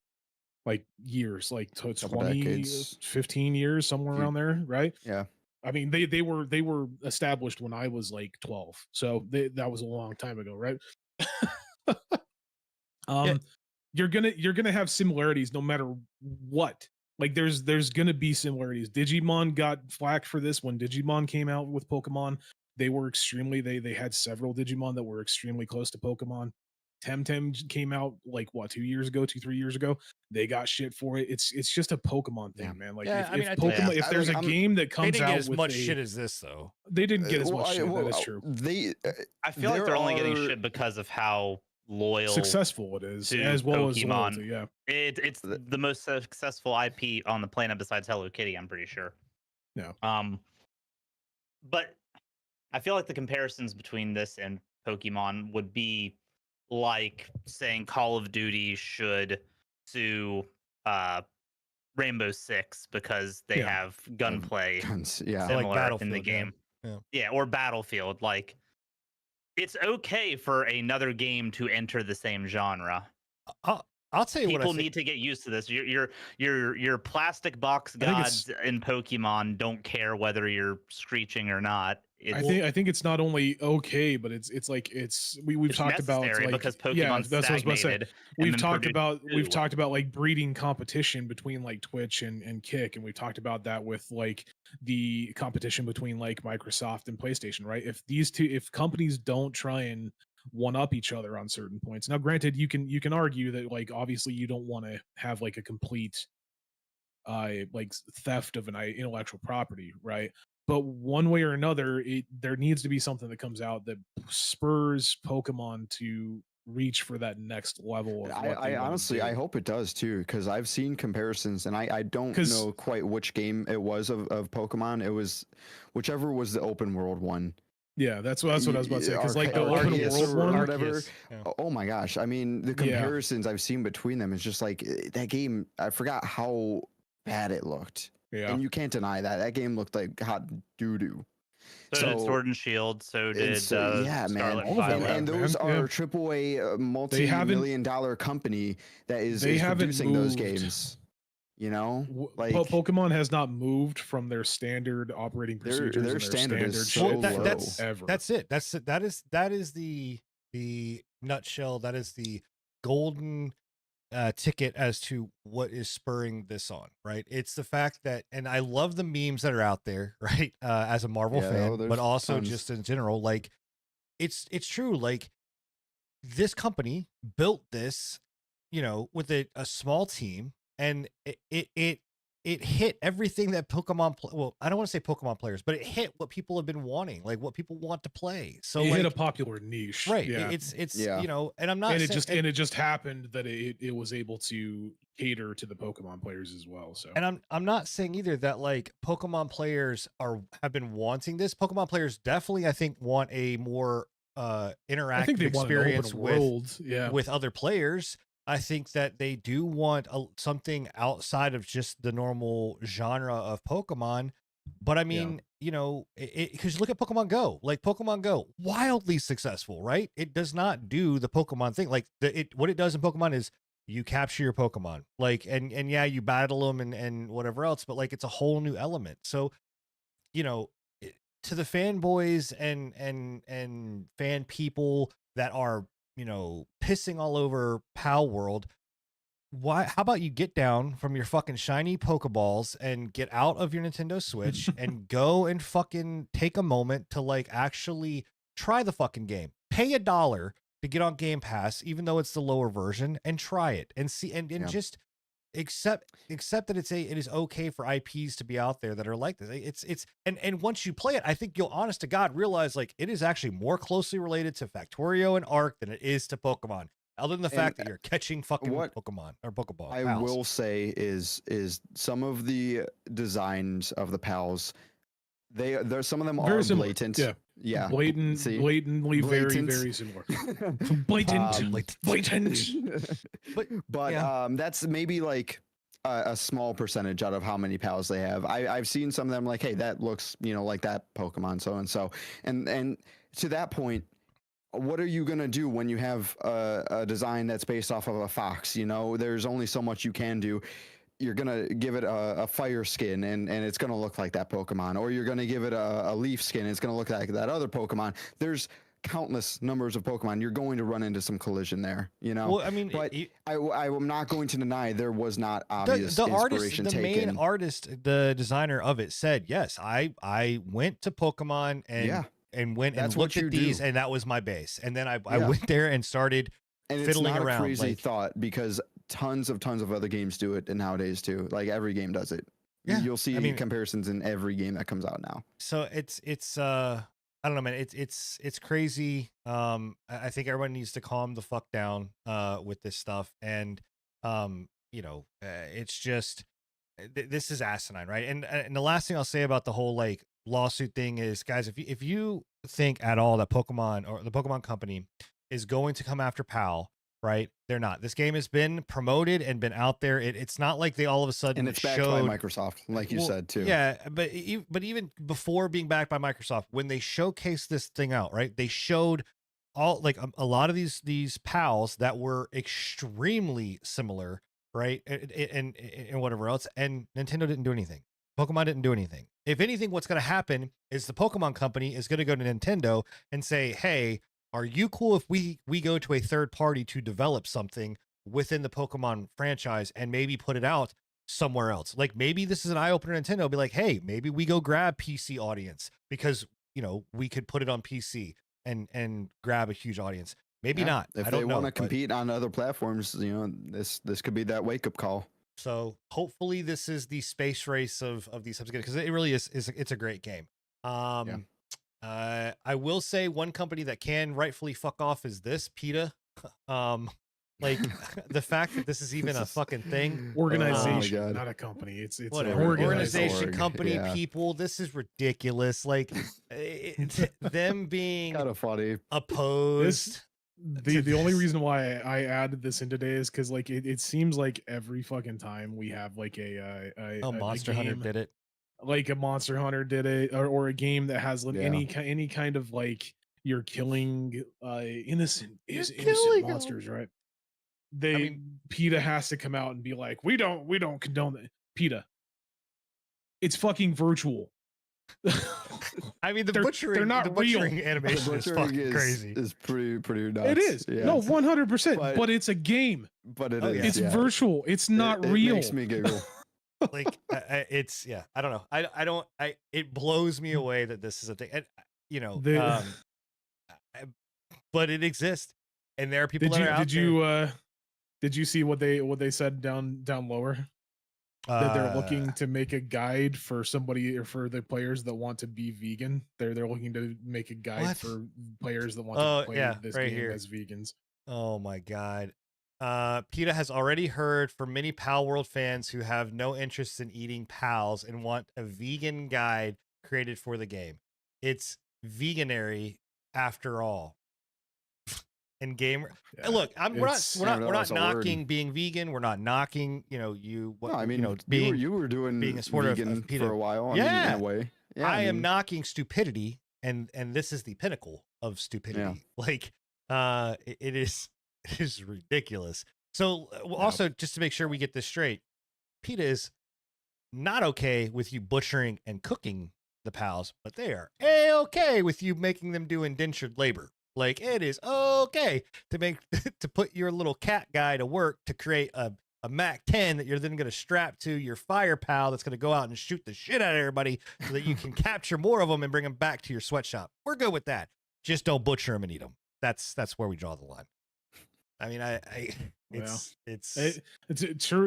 Like years, like Couple 20, decades. 15 years, somewhere Few- around there, right? Yeah. I mean, they were established when I was like 12, so that was a long time ago, right? Yeah. You're gonna have similarities no matter what. Like there's gonna be similarities. Digimon got flack for this when Digimon came out with Pokemon. They were extremely they had several Digimon that were extremely close to Pokemon. Temtem came out like what 2 years ago, 3 years ago. They got shit for it. It's just a Pokemon thing, Yeah. man. Like Yeah, if, I mean, if I think Pokemon, if I there's like, a I'm- game that They comes didn't get out as with much a, shit as this though. they didn't get as much shit. That is true. I feel like there they're only getting are- shit because of how loyal Successful it is, to as well as Pokemon. loyalty. Yeah, it's The- the most successful IP on the planet besides Hello Kitty, I'm pretty sure. Yeah. But I feel like the comparisons between this and Pokemon would be like saying Call of Duty should sue Rainbow Six because they Yeah. have gunplay Guns, yeah. So, like, similar in the Battlefield, yeah. game. Yeah. Or Battlefield. Like, it's okay for another game to enter the same genre. I'll tell you what I People think. need to get used to this. Your plastic box I think it's- gods in Pokemon don't care whether you're screeching or not. It's, I think it's not only okay, but it's like we've it's talked about necessary like because Pokemon yeah, that's what I was about to say. stagnated. and We've then talked produced about new. talked about like breeding competition between like Twitch and Kick, and we've talked about that with like the competition between like Microsoft and PlayStation, right? If companies don't try and one up each other on certain points. Now, granted, you can argue that like obviously you don't want to have like a complete like theft of an intellectual property, right? But one way or another, there needs to be something that comes out that spurs Pokemon to reach for that next level of what I they wanna honestly, do. I hope it does too, because I've seen comparisons, and I don't 'Cause- know quite which game it was of Pokemon. It was whichever was the open world one. Yeah, that's what I was about to say. Because like the Arceus open or world one, whatever. Arceus, yeah. Oh my gosh! I mean, the Yeah. comparisons I've seen between them is just like that game. I forgot how bad it looked, yeah, and you can't deny that game looked like hot doo doo. So did So- Sword and Shield. So did yeah, man. Scarlet All of them Violet. have, And those man, yeah. are AAA haven't- multi-million-dollar company that is they haven't producing those moved. games. You know, like Pokemon has not moved from their standard operating Their- procedures. their and their standard is shit so Well, low. that's ever. that's it. That is the nutshell. That is the golden ticket as to what is spurring this on, right? It's the fact that, and I love the memes that are out there, right? As a Marvel Yeah, fan, there's but also tons. just in general, like it's true. Like this company built this, with a small team, and it hit everything that Pokemon. Well, I don't want to say Pokemon players, but it hit what people have been wanting, like what people want to play. So it like, hit a popular niche, right? Yeah. It's Yeah. and I'm not and saying, it just happened that it was able to cater to the Pokemon players as well. So and I'm not saying either that like Pokemon players have been wanting this. Pokemon players definitely, I think, want a more I interactive think they want an experience open with world. Yeah, with other players. I think that they do want something outside of just the normal genre of Pokemon. But I mean, because look at Pokemon Go. Like Pokemon Go, wildly successful, right? It does not do the Pokemon thing. Like what it does in Pokemon is you capture your Pokemon, like, and yeah, you battle them and whatever else. But like, it's a whole new element. So, to the fanboys and fan people that are pissing all over Pal World, how about you get down from your fucking shiny Pokeballs and get out of your Nintendo Switch and go and fucking take a moment to like actually try the fucking game. Pay $1 to get on Game Pass, even though it's the lower version, and try it and see and Yeah. just accept that it is okay for IPs to be out there that are like this. And once you play it, I think you'll honest to God realize like it is actually more closely related to Factorio and Arc than it is to Pokemon. Other than the fact that you're catching fucking what Pokemon or Pokeball. I pals. will say is some of the designs of the pals, there's some of them Very are similar. blatant. Yeah. Yeah. See? Blatantly Blatant. very similar. Blatant. But yeah. that's maybe like a small percentage out of how many pals they have. I've seen some of them like, hey, that looks like that Pokemon so and so, and to that point, what are you gonna do when you have a design that's based off of a fox? There's only so much you can do. You're gonna give it a fire skin and it's gonna look like that Pokemon, or you're gonna give it a leaf skin and it's gonna look like that other Pokemon. There's countless numbers of Pokemon. You're going to run into some collision there, Well, I mean, but I'm not going to deny there was not obvious the artist, inspiration the taken. main artist, the designer of it said, yes, I went to Pokemon and Yeah. went That's and what looked at you these, do. and that was my base. And then I Yeah. went there and started And it's fiddling not a around, crazy like- thought because tons of other games do it nowadays too. Like every game does it. Yeah, You'll see I mean- comparisons in every game that comes out now. So it's I don't know, man. It's crazy. I think everyone needs to calm the fuck down with this stuff, and it's just this is asinine, right? And the last thing I'll say about the whole like lawsuit thing is, guys, if you think at all that Pokemon or the Pokemon Company is going to come after PAL, right? They're not. This game has been promoted and been out there. It's not like they all of a sudden And it's backed showed by Microsoft, like you well, said too. Yeah, but even before being backed by Microsoft, when they showcased this thing out, right? They showed all like a lot of these pals that were extremely similar, right? And whatever else, and Nintendo didn't do anything. Pokemon didn't do anything. If anything, what's going to happen is the Pokemon Company is going to go to Nintendo and say, "Hey, are you cool if we go to a third party to develop something within the Pokemon franchise and maybe put it out somewhere else?" Like maybe this is an eye opener. Nintendo be like, "Hey, maybe we go grab PC audience because we could put it on PC and grab a huge audience." Maybe Yeah. not. If I they don't know. want to but- compete on other platforms, this could be that wake up call. So hopefully this is the space race of these subs because it really is it's a great game. I will say one company that can rightfully fuck off is this PETA. Like the fact that this is even a fucking thing. Organization, God. not a company. It's Whatever. an Organization, Org, company, yeah. people. This is ridiculous. Like them being Kind of funny. opposed. The only reason why I added this in today is because like it seems like every fucking time we have like a Monster Hunter game, did it. like a Monster Hunter did it, or a game that has like Yeah. any kind of like you're killing innocent You're innocent killing 'em. monsters, right? I mean- PETA has to come out and be like, we don't condone that. PETA, it's fucking virtual. I mean, the They're butchering, not the real. butchering The animation is butchering fucking crazy. is pretty nuts. It is Yeah. no 100%, But- but it's a game. But it Oh, is. yeah. It's yeah. virtual. It's not it real. makes me giggle. Like it's I don't know. I don't. It blows me away that this is a thing. And The- but it exists, and there are people that are out Did you see what they said down lower? there. That they're looking to make a guide for somebody or for the players that want to be vegan. They're looking to make a guide What? for players that want Oh, to play yeah, this right game here. as vegans. Oh my god. PETA has already heard from many Pal World fans who have no interest in eating pals and want a vegan guide created for the game. It's veganary after all. And game Yeah, look, we're it's- not that's a word. knocking being vegan. We're not knocking, you No, I mean, being you were doing being a supporter of vegan PETA. for a while. I mean, Yeah. in a way. Yeah, I am mean, knocking stupidity, and this is the pinnacle of stupidity. Like, it is ridiculous. So, also just to make sure we get this straight, PETA is not okay with you butchering and cooking the pals, but they are okay with you making them do indentured labor. Like it is okay to to put your little cat guy to work to create a Mac 10 that you're then going to strap to your fire pal that's going to go out and shoot the shit out of everybody so that you can capture more of them and bring them back to your sweatshop. We're good with that. Just don't butcher them and eat them. That's where we draw the line. I mean, It's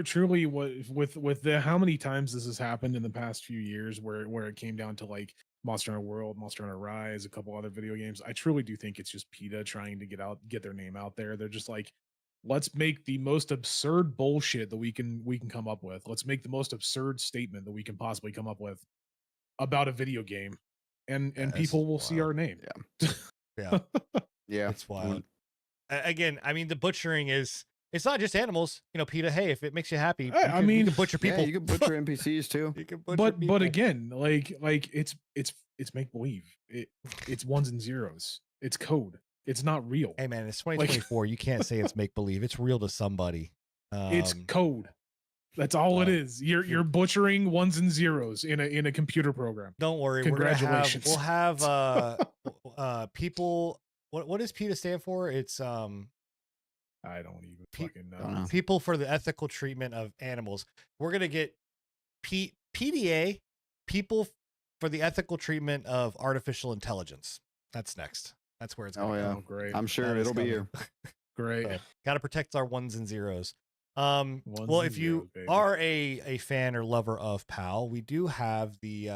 truly what with the how many times this has happened in the past few years where it came down to like Monster Hunter World, Monster Hunter Rise, a couple other video games. I truly do think it's just PETA trying to get their name out there. They're just like, let's make the most absurd bullshit that we can come up with. Let's make the most absurd statement that we can possibly come up with about a video game, and people will see our name. yeah, yeah, it's wild. Again, I mean, the butchering it's not just animals. PETA, hey, if it makes you happy, you can butcher people. Yeah, you can butcher NPCs too. You can butcher But people. again, like it's make believe. It's ones and zeros. It's code. It's not real. Hey man, it's 2024. You can't say it's make believe. It's real to somebody. It's code. That's all it is. You're butchering ones and zeros in a computer program. Don't worry. Congratulations. We'll have people. What does PETA stand for? It's I don't even fucking know. people for the ethical treatment of animals. We're gonna get PDA, people for the ethical treatment of artificial intelligence. That's next. That's where it's going. Oh yeah, Oh, great. I'm sure That is it'll be coming. here. Great. So, got to protect our ones and zeros. Ones Well, and if you zeros, baby. are a fan or lover of PAL, we do have the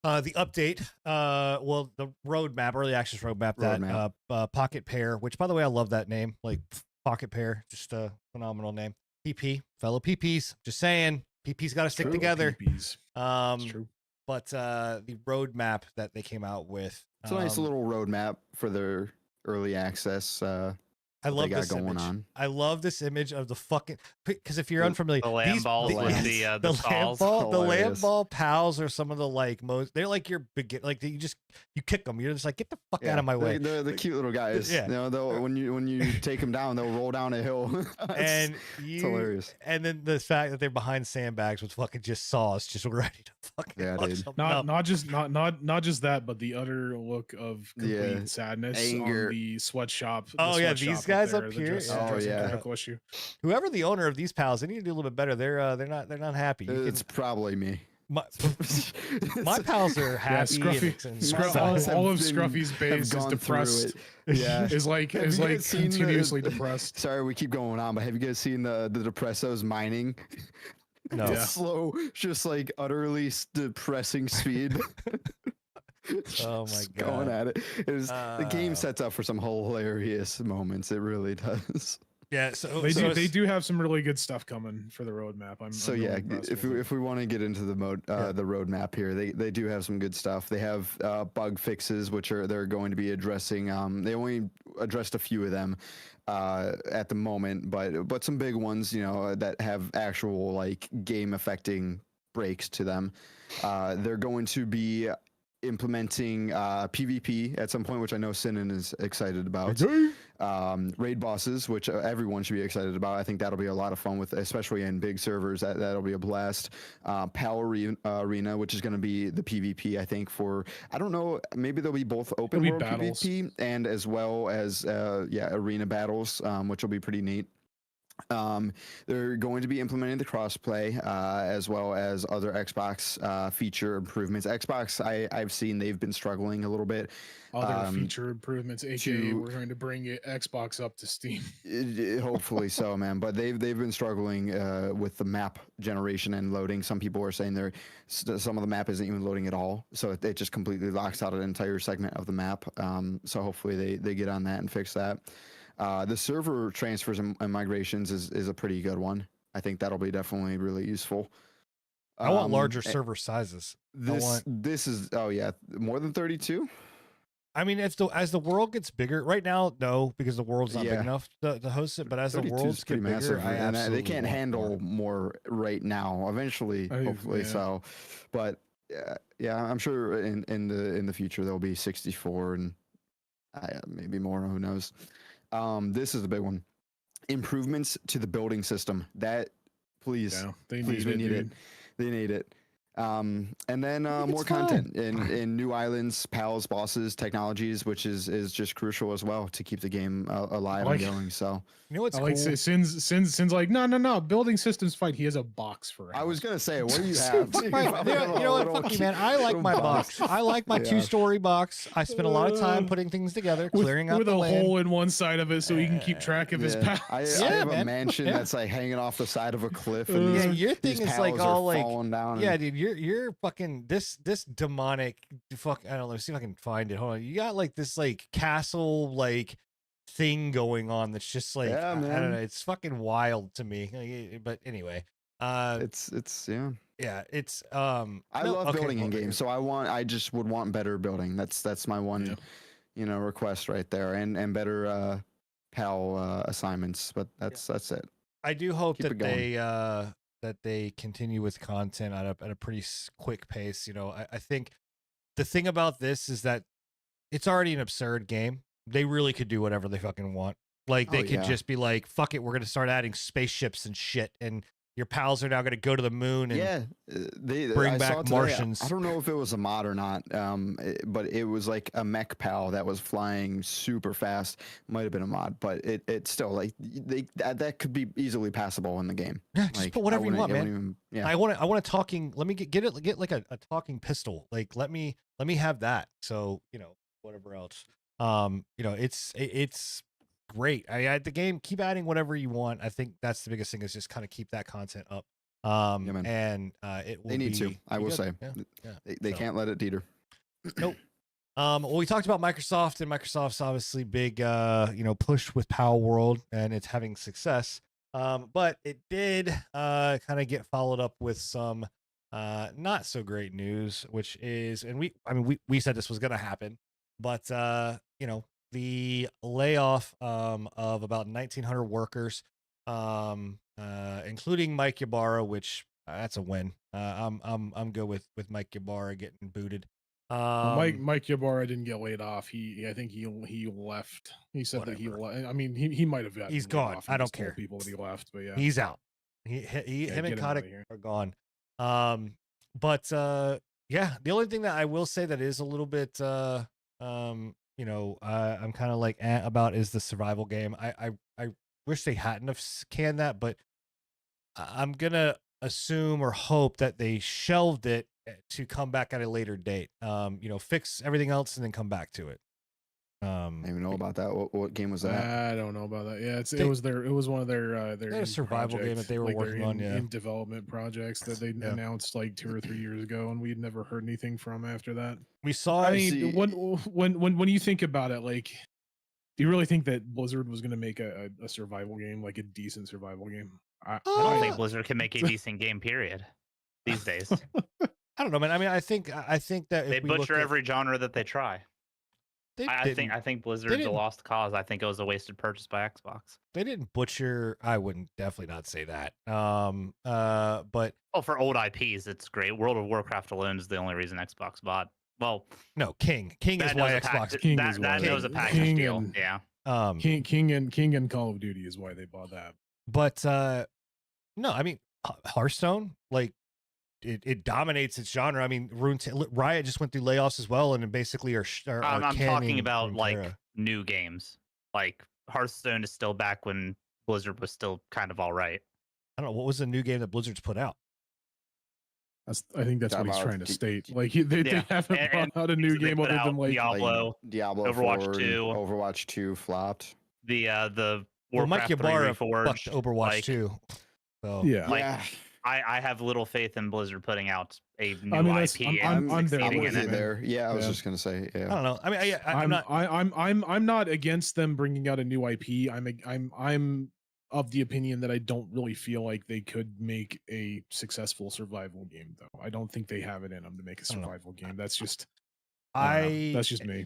update, well, the roadmap, early access roadmap, Roadmap. that Pocket Pair, which by the way, I love that name, like Pocket Pair, just a phenomenal name. PP, fellow PPs, just saying, PP's got to stick True. together. It's Um, true. but the roadmap that they came out with, It's a nice little roadmap for their early access. I love got this going image. on. I love this image of the fucking, because if you're The- unfamiliar, The lamb balls the with lambs. the the lamb saws. ball, the lamb Hilarious. ball pals are some of the like most. They're like your begin, like you kick them. You're just like, get the fuck out of my way. They're the cute little guys. Yeah. You know, they'll, when you take them down, they'll roll down a hill. And it's hilarious. and then the fact that they're behind sandbags with fucking just saws, just ready to fucking Yeah, fuck dude. something up. Not just that, but the utter look of complete Yeah, sadness anger. on the sweatshop. Oh, yeah, these guys up here, yeah. Oh, yeah. Chemical issue. Whoever the owner of these pals, they need to do a little bit better. They're not happy. You It's probably me. can, my pals are Yeah, happy. Scruffy. and Scruff- excited. Pals all have of been- Scruffy's have base is gone through depressed. it. Yeah. Is like Have you guys seen the- continuously depressed. Sorry, we keep going on, but have you guys seen the Depressos mining? No. Yeah. Slow, just like utterly depressing speed. Oh my Just going God. at it. The game Uh, sets up for some hilarious moments. It really does. Yeah, so They do have some really good stuff coming for the roadmap. I'm So really yeah, impressed if with it. we want to get into the the roadmap here, they do have some good stuff. They have bug fixes, which they're going to be addressing. They only addressed a few of them at the moment, but some big ones, you know, that have actual like game affecting breaks to them. They're going to be implementing PvP at some point, which I know Sinan is excited about. Raid bosses, which everyone should be excited about. I think that'll be a lot of fun with, especially in big servers. That'll be a blast. PAL Arena, which is going to be the PvP. I think I don't know, maybe they'll be both open It'll be world battles. PvP and as well as arena battles, which will be pretty neat. They're going to be implementing the crossplay as well as other Xbox feature improvements. Xbox, I've seen they've been struggling a little bit. Other feature improvements, aka to- we're going to bring Xbox up to Steam. Hopefully so, man. But they've been struggling with the map generation and loading. Some people are saying some of the map isn't even loading at all, so it just completely locks out an entire segment of the map. So hopefully they get on that and fix that. The server transfers and migrations is a pretty good one. I think that'll be definitely really useful. I want larger eh, server sizes. This is more than 32. I mean, as the world gets bigger, right now, no, because the world's not big Yeah. enough to host it. But as the 32 worlds is get pretty bigger, massive, I and absolutely they can't want handle more right now. Eventually, hopefully, yeah. so. But yeah, I'm sure in the future there'll be 64 and maybe more. Who knows? This is the big one. Improvements to the building system. That please, Yeah, they please, need we it, need dude. it. They need it. And then think more it's fine. content in new islands, pals, bosses, technologies, which is just crucial as well to keep the game alive Like- and going. So You know what's I like cool? Sin's like no building systems fight. He has a box for it. I was gonna say, what do you have? Fuck my, you know what? Fuck you, man. I like my box. I like my Yeah. 2-story box. I spend a lot of time putting things together, clearing out with the a land. hole in one side of it so he can keep track of his pals. I Yeah, have man. a mansion Yeah. that's like hanging off the side of a cliff, and Yeah, these, your thing these is like pals are all like, falling down. yeah, and- dude, you're fucking this demonic fuck. I don't know. Let's see if I can find it. Hold on. You got like this like castle like thing going on that's just like Yeah, I don't man. know. It's fucking wild to me. Like, but anyway, it's yeah. yeah, it's I no, love okay, building in well, games, so I just would want better building. That's my one, Yeah. request right there, and better PAL assignments. But that's it. I do hope Keep that it going. that they continue with content at a pretty quick pace. You know, I think the thing about this is that it's already an absurd game. They really could do whatever they fucking want. Like they Oh, could yeah. just be like, "Fuck it, we're gonna start adding spaceships and shit," and your pals are now gonna go to the moon and Yeah, bring I back saw today, Martians. I don't know if it was a mod or not, but it was like a mech pal that was flying super fast. Might have been a mod, but it's still like that could be easily passable in the game. yeah, just Like, put I whatever you wouldn't- want, I man. wouldn't even- yeah, I want a talking. Let me get like a talking pistol. Like let me have that. So whatever else. It's great. The game, keep adding whatever you want. I think that's the biggest thing, is just kind of keep that content up. man. And it will They need to. be I will good. say Yeah. they So, can't let it teeter. Nope. Well, we talked about Microsoft, and Microsoft's obviously big, push with Power World, and it's having success. But it did kind of get followed up with some not so great news, which is, and we said this was going to happen, but the layoff of about 1,900 workers, including Mike Ybarra, which that's a win. I'm good with Mike Ybarra getting booted. Mike Ybarra didn't get laid off. I think he left. He said that he Whatever. I mean, he might have gotten He's laid gone. off. I don't just told care. people that he left, but yeah, He's out. Him Yeah, and get him outta Kotick here. are gone. But yeah, the only thing that I will say that is a little bit I'm kind of like about is the survival game. I wish they hadn't have canned that, but I'm gonna assume or hope that they shelved it to come back at a later date. Fix everything else and then come back to it. I don't even know about that. What game was that? I don't know about that. Yeah, They- it was one of their they had a in survival game that they were like their working on, yeah. in development projects that they Yeah. announced like 2 or 3 years ago, and we'd never heard anything from after that. We saw I it. mean, see- when you think about it, like, do you really think that Blizzard was going to make a survival game, like a decent survival game? I don't think Uh, Blizzard can make a decent game, period, these days. I don't know, man. I mean, I think that if They we look butcher at, every genre that they try. they I didn't, think Blizzard's a didn't- lost cause. I think it was a wasted purchase by Xbox. they didn't butcher. I wouldn't definitely not say that. But Oh, for old IPs, it's great. World of Warcraft alone is the only reason Xbox bought. Well, no, King is that why knows a Xbox. package. King That is why knows a they- package King deal. and- Yeah. King and Call of Duty is why they bought that. But no, I mean Hearthstone, like it dominates its genre. I mean, Riot just went through layoffs as well, and then basically are I'm talking canning about like Runeterra. new games. Like Hearthstone is still back when Blizzard was still kind of all right. I don't know what was the new game that Blizzard's put out. I think that's what he's About trying to D- state. Like they Yeah, haven't and brought out a new so they game put other than out like Diablo, Diablo Overwatch 4 and 2. Overwatch 2 flopped. the Well, Mike Warcraft 3 Ybarra fucked Reforged. Overwatch like, too. So yeah. Like, yeah, I have little faith in Blizzard putting out a new mean, that's- IP I'm and there succeeding with in with you, you it. man. there. Yeah, I was Yeah. just gonna say. I Yeah, don't know. I mean, I'm not. I'm not against them bringing out a new IP. I'm of the opinion that I don't really feel like they could make a successful survival game though. I don't think they have it in them to make a I don't know. survival game. That's just I don't know. That's just me.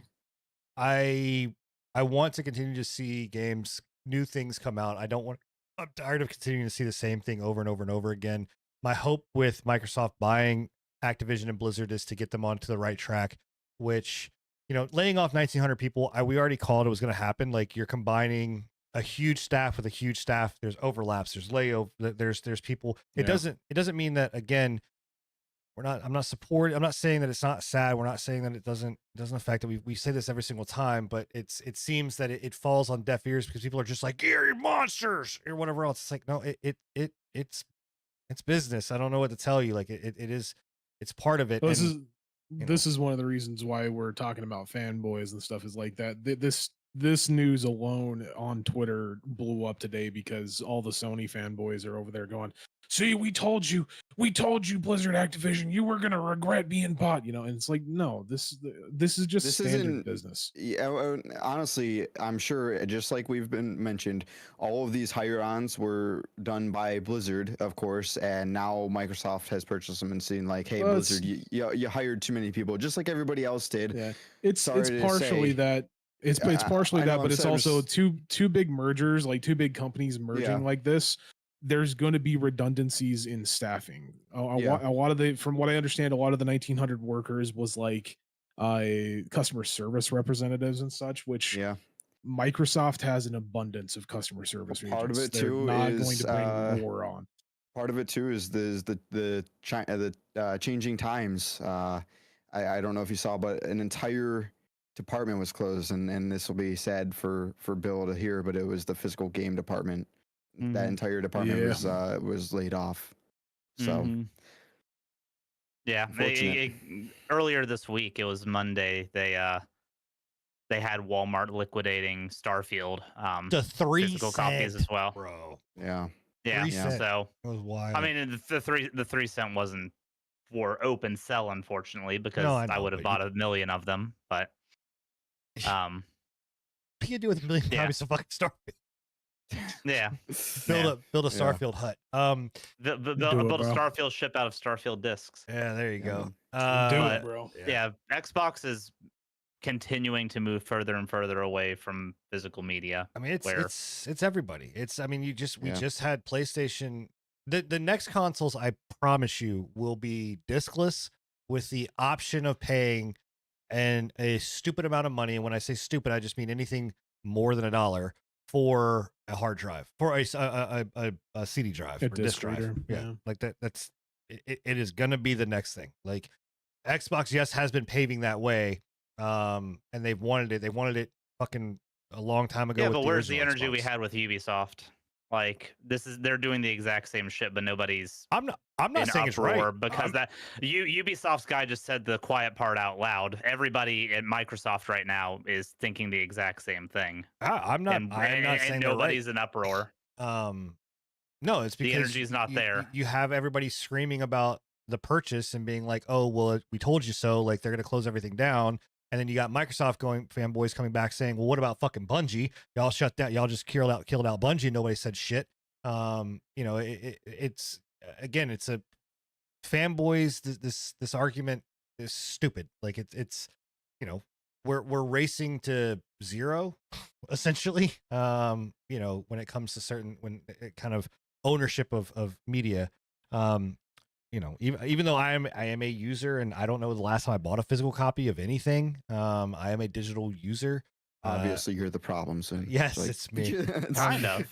I want to continue to see games, new things come out. I'm tired of continuing to see the same thing over and over and over again. My hope with Microsoft buying Activision and Blizzard is to get them onto the right track, which, laying off 1,900 people, we already called it was going to happen. Like, you're combining a huge staff with a huge staff. There's overlaps, there's layover, there's people. It Yeah. doesn't mean that, again, I'm not saying that it's not sad. We're not saying that it doesn't affect it. We say this every single time, but it seems that it falls on deaf ears because people are just like, you're monsters or whatever else. It's like, no, it's business. I don't know what to tell you. Like it's part of it. Well, and, this is one of the reasons why we're talking about fanboys and stuff is like that. This news alone on Twitter blew up today because all the Sony fanboys are over there going, "See, we told you, Blizzard Activision, you were gonna regret being bought." And it's like, no, this is just This standard isn't- business. Yeah, honestly, I'm sure, just like we've been mentioned, all of these hire-ons were done by Blizzard, of course, and now Microsoft has purchased them and seen like, hey, Well, Blizzard, you hired too many people, just like everybody else did. Yeah, it's Sorry to partially say. that. It's I partially know, that, I'm but it's saying also just- two big mergers, like two big companies merging Yeah. like this. There's going to be redundancies in staffing. Yeah. A lot of from what I understand, a lot of the 1,900 workers was like customer service representatives and such, which Yeah, Microsoft has an abundance of customer service Part of agents. it, They're too, not going is, to bring more on. part of it too is the changing times. I don't know if you saw, but an entire department was closed, and this will be sad for Bill to hear, but it was the physical game department. That Mhm. entire department Yeah. was laid off. So Mhm. Yeah, Unfortunate. earlier this week, it was Monday. they had Walmart liquidating Starfield The 3 physical copies cent, as well. bro. Yeah. Yeah, 3 cent. so It was wild. I mean, and the 3 cent wasn't for open sell, unfortunately, because No, I I know, would have but bought a million of them. But what do you do with a million yeah. copies of fucking Starfield? yeah, Build a Yeah. Starfield hut. build Do it, a bro. Starfield ship out of Starfield discs. Yeah, there you go. Do but- it, bro. Yeah, Xbox is continuing to move further and further away from physical media. I mean, where- it's everybody. It's I mean, we Yeah. just had PlayStation. The next consoles, I promise you, will be discless with the option of paying and a stupid amount of money. And when I say stupid, I just mean anything more than $1 for a hard drive, for a CD drive A or disc disc drive. reader, Yeah, yeah. like that. It is gonna be the next thing. Like Xbox, yes, has been paving that way. And they've wanted it. They wanted it fucking a long time ago. yeah, with but where's the original energy we Xbox. had with Ubisoft? Like they're doing the exact same shit, but nobody's I'm not in saying it's uproar right because Ubisoft's guy just said the quiet part out loud. Everybody at Microsoft right now is thinking the exact same thing. I'm not and saying they're right. nobody's in uproar. No, it's because The energy's not there. You have everybody screaming about the purchase and being like, "Oh, well, we told you so." Like they're going to close everything down, and then you got Microsoft fanboys coming back saying, "Well, what about fucking Bungie? Y'all shut down. Y'all just killed out Bungie. Nobody said shit." It's again, it's a fanboys. This argument is stupid. Like it's we're racing to zero essentially. When it comes to certain it kind of ownership of media. Even though I am a user and I don't know the last time I bought a physical copy of anything. I am a digital user. Obviously, you're the problem. So yes, it's me. Kind of.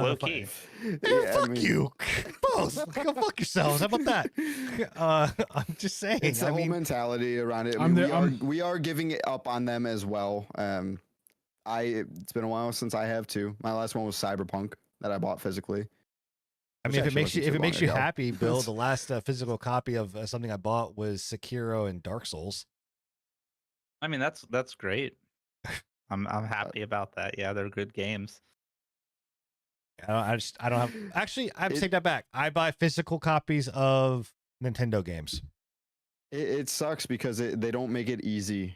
Low key. Fuck you both. Go fuck yourselves. How about that? I'm just saying. It's the whole mentality around it. We are giving it up on them as well. It's been a while since I have too. My last one was Cyberpunk that I bought physically. I mean, if it makes you happy, Bill, the last physical copy of something I bought was Sekiro and Dark Souls. I mean, that's great. I'm happy about that. Yeah, they're good games. I don't have. Actually, I take that back. I buy physical copies of Nintendo games. It sucks because they don't make it easy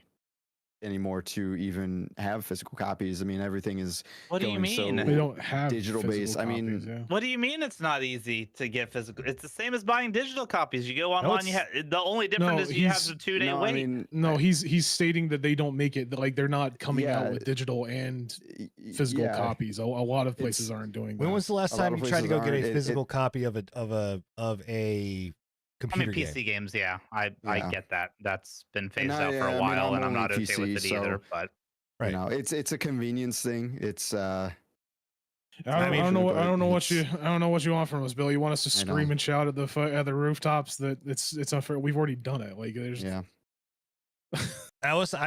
anymore to even have physical copies. I mean, everything is What do you going so mean? They don't have digital physical based. I mean, copies, yeah. What do you mean it's not easy to get physical? It's the same as buying digital copies. You go online, you have the only difference is you have the 2-day no, wait. I mean, No, he's stating that they don't make it like they're not coming out Yeah. with digital and physical yeah. copies. A lot of places aren't doing that. When was the last A lot time of you tried to go places get a aren't. physical copy of a I computer mean, PC game? games, yeah, I Yeah. get that. That's been phased I- out for I a mean, while, I'm and I'm not only okay with PC, it either. so- But Right. You know, it's a convenience thing. It's I mean, don't know. I don't know what it's- you want from us, Bill. You want us to I know. scream and shout at the rooftops that it's unfair. We've already done it. Like there's yeah. I will. It's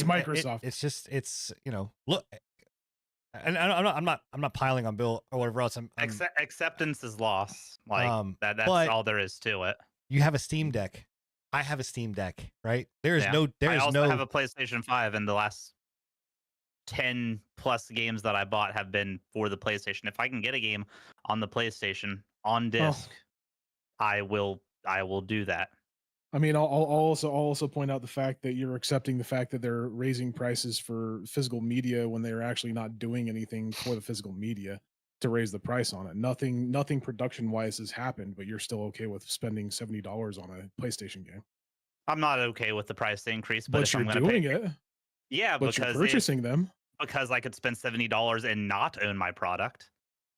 Microsoft. It's look, and I'm not piling on Bill or whatever else. I'm acceptance is loss. Like that's but- all there is to it. you have a Steam Deck. I have a Steam Deck, right? There is Yeah. I no also have a PlayStation 5, and the last 10 plus games that I bought have been for the PlayStation. If I can get a game on the PlayStation on disc, I will do that. I mean, I'll also point out the fact that you're accepting the fact that they're raising prices for physical media when they're actually not doing anything for the physical media to raise the price on it. Nothing production wise has happened, but you're still okay with spending $70 on a PlayStation game. I'm not okay with the price increase, but if you're I'm going to doing pay, it. yeah, But because you're purchasing them. because I could spend $70 and not own my product.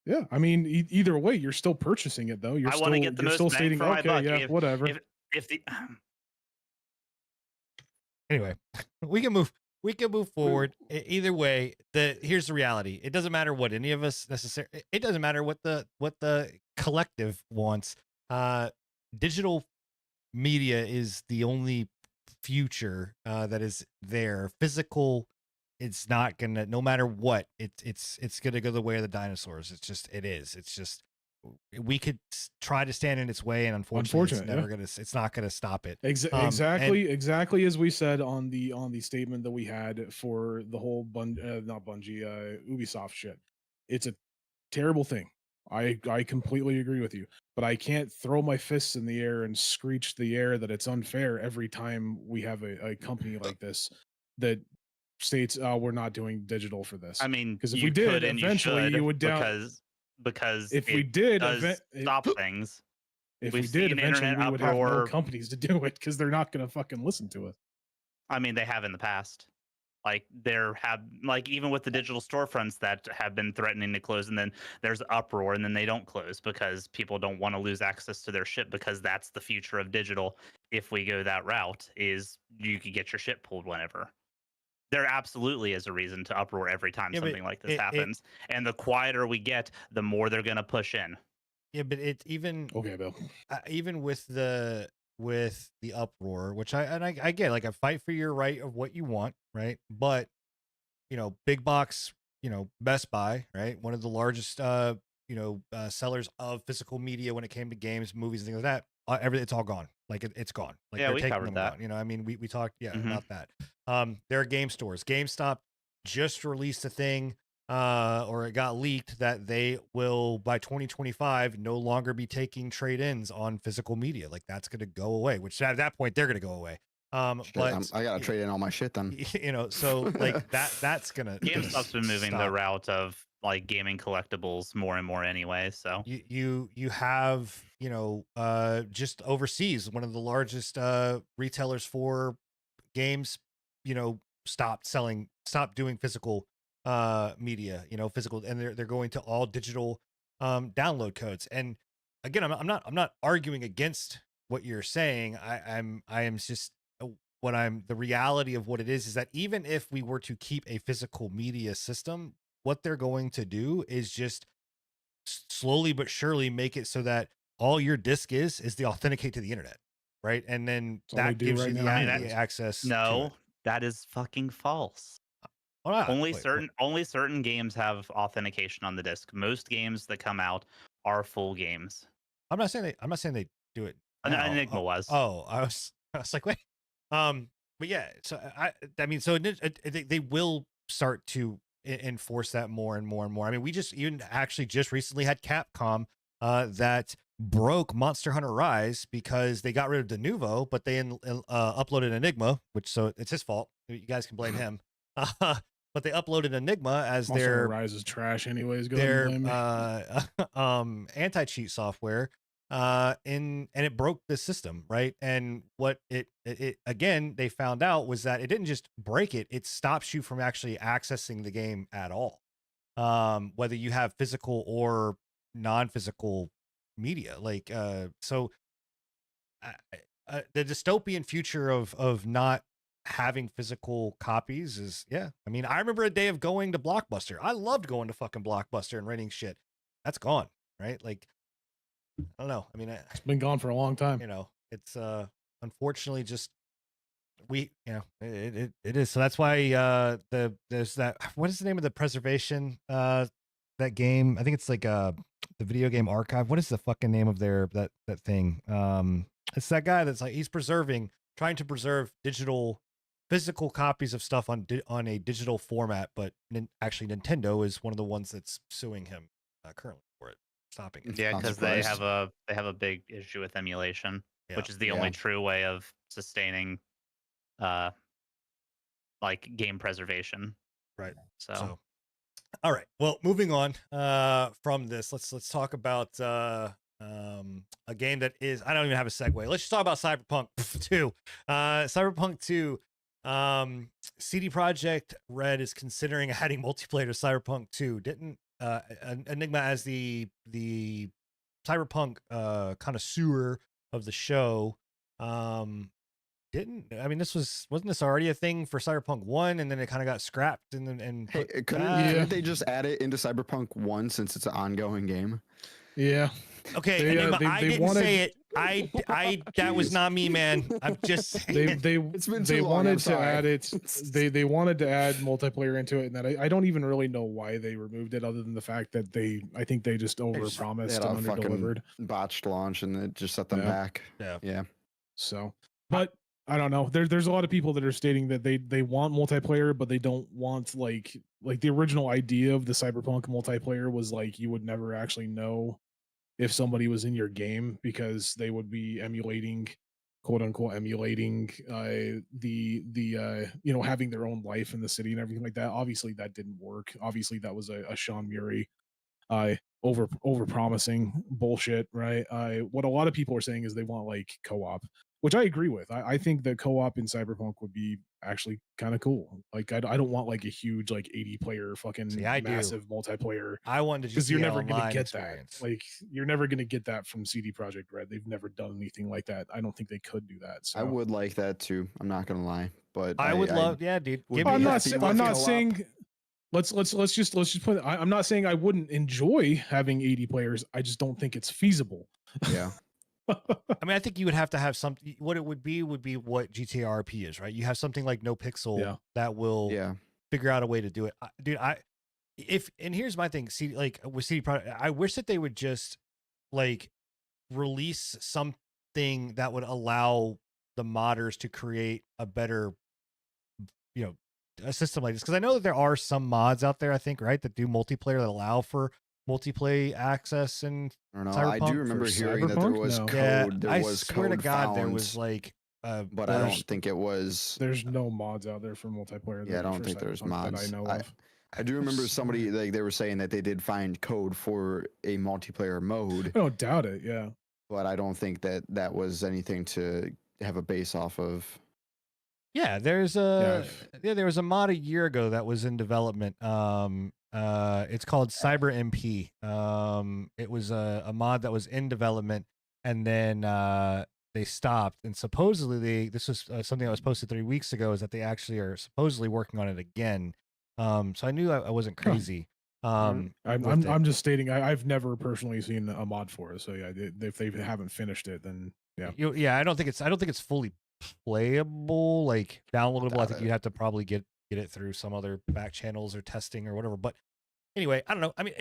Yeah, I mean, either way, you're still purchasing it though. I want to get the most bang stating, for my okay, buck. yeah, whatever. If the Anyway, we can move forward. Either way, here's the reality. It doesn't matter what any of us necessarily. It doesn't matter what the collective wants. Digital media is the only future that is there. Physical, it's not gonna. No matter what, it's gonna go the way of the dinosaurs. It is. It's just we could try to stand in its way, and unfortunately, it's never yeah. it's not gonna stop it. Exactly as we said on the statement that we had for the whole not Bungie, Ubisoft shit. It's a terrible thing. I completely agree with you, but I can't throw my fists in the air and screech the air that it's unfair every time we have a company like this that states, "Oh, we're not doing digital for this." I mean, Because if you we did, could and you eventually should you would down. because If we it did, does stop things. if We've we did, seen eventually internet we would have no uproar. companies to do it because they're not going to fucking listen to us. I mean, they have in the past. Like there have like even with the digital storefronts that have been threatening to close, and then there's uproar, and then they don't close because people don't want to lose access to their shit because that's the future of digital. If we go that route, is you could get your shit pulled whenever. There absolutely is a reason to uproar every time something like this happens, and the quieter we get, the more they're going to push in. Yeah, but it's even okay, Bill. Even with the uproar, which I get, like I fight for your right of what you want, right? But big box, Best Buy, right? One of the largest sellers of physical media when it came to games, movies, and things like that. It's all gone. Like it's gone. Like yeah, they're we taking covered them that. down. I mean, we talked Mhm. about that. There are game stores. GameStop just released a thing, or it got leaked that they will by 2025 no longer be taking trade-ins on physical media. Like that's going to go away. Which at that point they're going to go away. Shit, But I gotta trade in all my shit then. so like that's gonna GameStop's been moving the stop. route of like gaming collectibles more and more anyway. So you have just overseas, one of the largest retailers for games stopped doing physical media, physical, and they're going to all digital download codes. And again, I'm not arguing against what you're saying. I am just the reality of what it is that even if we were to keep a physical media system, what they're going to do is just slowly but surely make it so that all your disk is the authenticate to the internet, right? And then that gives you the access. No, that is fucking false. Only certain games have authentication on the disc. Most games that come out are full games. I'm not saying they do it now. Enigma was. Oh, I was like, wait. But yeah, so I mean, so they will start to enforce that more and more and more. I mean, we just recently had Capcom that broke Monster Hunter Rise because they got rid of Denuvo, but they uploaded Enigma, so it's his fault. You guys can blame him. But they uploaded Enigma as Monster their Hunter Rise is trash anyways. Their anti-cheat software. And it broke the system, right? And what it again they found out was that it didn't just break it; it stops you from actually accessing the game at all, whether you have physical or non-physical media. Like, so the dystopian future of not having physical copies is, yeah. I mean, I remember a day of going to Blockbuster. I loved going to fucking Blockbuster and renting shit. That's gone, right? Like, I don't know. I mean, it's been gone for a long time. It's unfortunately just it is. So that's why there's that. What is the name of the preservation that game? I think it's like the video game archive. What is the fucking name of that thing? It's that guy that's like he's trying to preserve physical copies of stuff on a digital format, but actually Nintendo is one of the ones that's suing him currently for it. Stopping it. Yeah, because they have a big issue with emulation, which is the only true way of sustaining like game preservation. Right. So all right. Well, moving on from this, let's talk about a game that is, I don't even have a segue. Let's just talk about Cyberpunk 2. Cyberpunk 2. CD Projekt Red is considering adding multiplayer to Cyberpunk 2. Didn't Enigma, as the Cyberpunk connoisseur of the show, wasn't this already a thing for Cyberpunk 1 and then it kind of got scrapped and couldn't they just add it into Cyberpunk 1 since it's an ongoing game? Yeah. Okay, Enigma, I didn't say it. that was Jeez. not me, man. I'm just saying. It's been too they long, I'm wanted to sorry. add it. They wanted to add multiplayer into it, and that I don't even really know why they removed it, other than the fact that I think they just They overpromised had and a under fucking delivered. botched launch, and it just set them Yeah. back. Yeah. Yeah. So, but I don't know. There's a lot of people that are stating that they want multiplayer, but they don't want like the original idea of the Cyberpunk multiplayer was like you would never actually know if somebody was in your game because they would be emulating, quote unquote emulating having their own life in the city and everything like that. Obviously that didn't work. Obviously that was a Sean Murray over promising bullshit, right? What a lot of people are saying is they want like co-op, which I agree with. I think that co-op in Cyberpunk would be actually kind of cool. Like I don't want like a huge like 80 player fucking See, I do. massive multiplayer, I wanted to because you're GTA never going to Online get experience. that. Like you're never going to get that from CD Projekt Red. They've never done anything like that. I don't think they could do that. So I would like that too. I'm not gonna lie, but I would love, yeah, dude. would Give be me I'm not. happy sa- with I'm not co-op. saying. Let's just put. I'm not saying I wouldn't enjoy having 80 players. I just don't think it's feasible. Yeah. I mean, I think you would have to have something. What it would be what GTA RP is, right? You have something like No Pixel Yeah. that will Yeah. figure out a way to do it. Dude, and here's my thing. See, like with CD Projekt, I wish that they would just like release something that would allow the modders to create a better, a system like this. Because I know that there are some mods out there, I think, right, that do multiplayer that allow for multiplayer access and I don't know. Cyberpunk I do remember for hearing that there Cyberpunk? was No. code. yeah. There I was swear to code God, there found, was like, but I don't think it was. There's no mods out there for multiplayer. Yeah, I don't for think there's Cyberpunk mods. that I know of. I do remember somebody swear. like they were saying that they did find code for a multiplayer mode, I don't doubt it. Yeah. but I don't think that that was anything to have a base off of. yeah, there's a there was a mod a year ago that was in development. It's called Cyber MP. It was a mod that was in development, and then they stopped. And supposedly this was something that was posted 3 weeks ago, is that they actually are supposedly working on it again. So I knew I wasn't crazy. with it. I'm just stating I've never personally seen a mod for it. So yeah, if they haven't finished it, then yeah. I don't think it's fully playable, like downloadable. I Doubt think it. you have to probably get it through some other back channels or testing or whatever. But anyway, I don't know. I mean,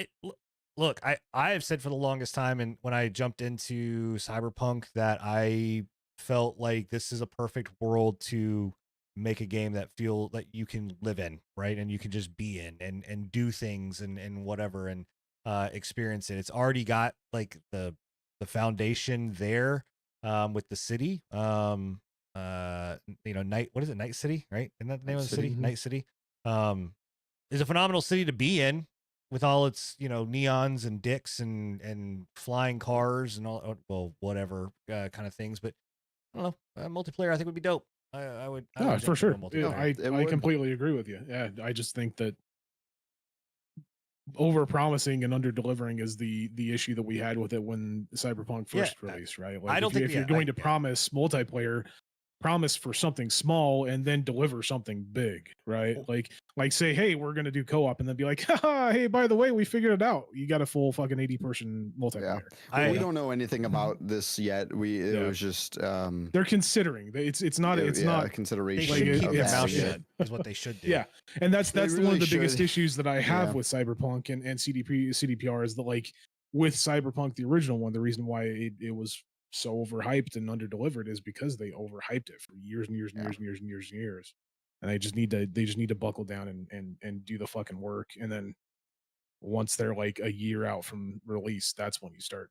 look, I have said for the longest time, and when I jumped into Cyberpunk, that I felt like this is a perfect world to make a game that you can live in, right? And you can just be in and do things and whatever and experience it. It's already got like the foundation there with the city. What is it? Night City, right? Isn't that the name of the city? City. Night City. Is a phenomenal city to be in, with all its neons and dicks and flying cars and all, well, whatever kind of things. But I don't know, multiplayer I think would be dope. I would Yeah, for definitely sure. go multiplayer. I would. completely agree with you. Yeah, I just think that over promising and under delivering is the issue that we had with it when Cyberpunk first released, right? Like I don't think if you're going to promise multiplayer, promise for something small and then deliver something big, right? Like say, hey, we're gonna do co-op, and then be like, haha, hey, by the way, we figured it out. You got a full fucking 80-person multiplayer. Well, we don't know anything about this yet. It was just They're considering. It's not a not They consideration. should like, keep their it's- mouth yeah. shut, is what they should do. Yeah, and that's They one of really the biggest should. issues that I have Yeah. with Cyberpunk and CDPR is that, like, with Cyberpunk the original one, the reason why it was so overhyped and underdelivered is because they overhyped it for years and years and years and years and years and years, and they just need to buckle down and do the fucking work. And then once they're like a year out from release, that's when you start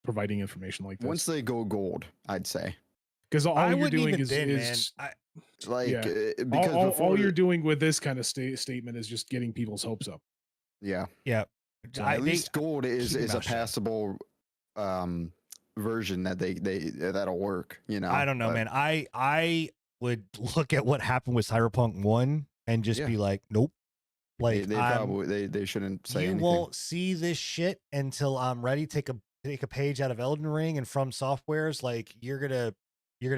providing information like this. Once they go gold, I'd say. Because all I you're wouldn't doing even is then, is man. Like Yeah. because all before you're doing with this kind of statement is just getting people's hopes up. yeah. I- At they- least gold is keep your a mouth shut. passable version that that'll work. I don't know, but- man. I would look at what happened with Cyberpunk 1 and just Yeah. be like, nope. Like they probably they shouldn't say you anything. won't see this shit until I'm ready. Take a page out of Elden Ring and From Software's. Like you're gonna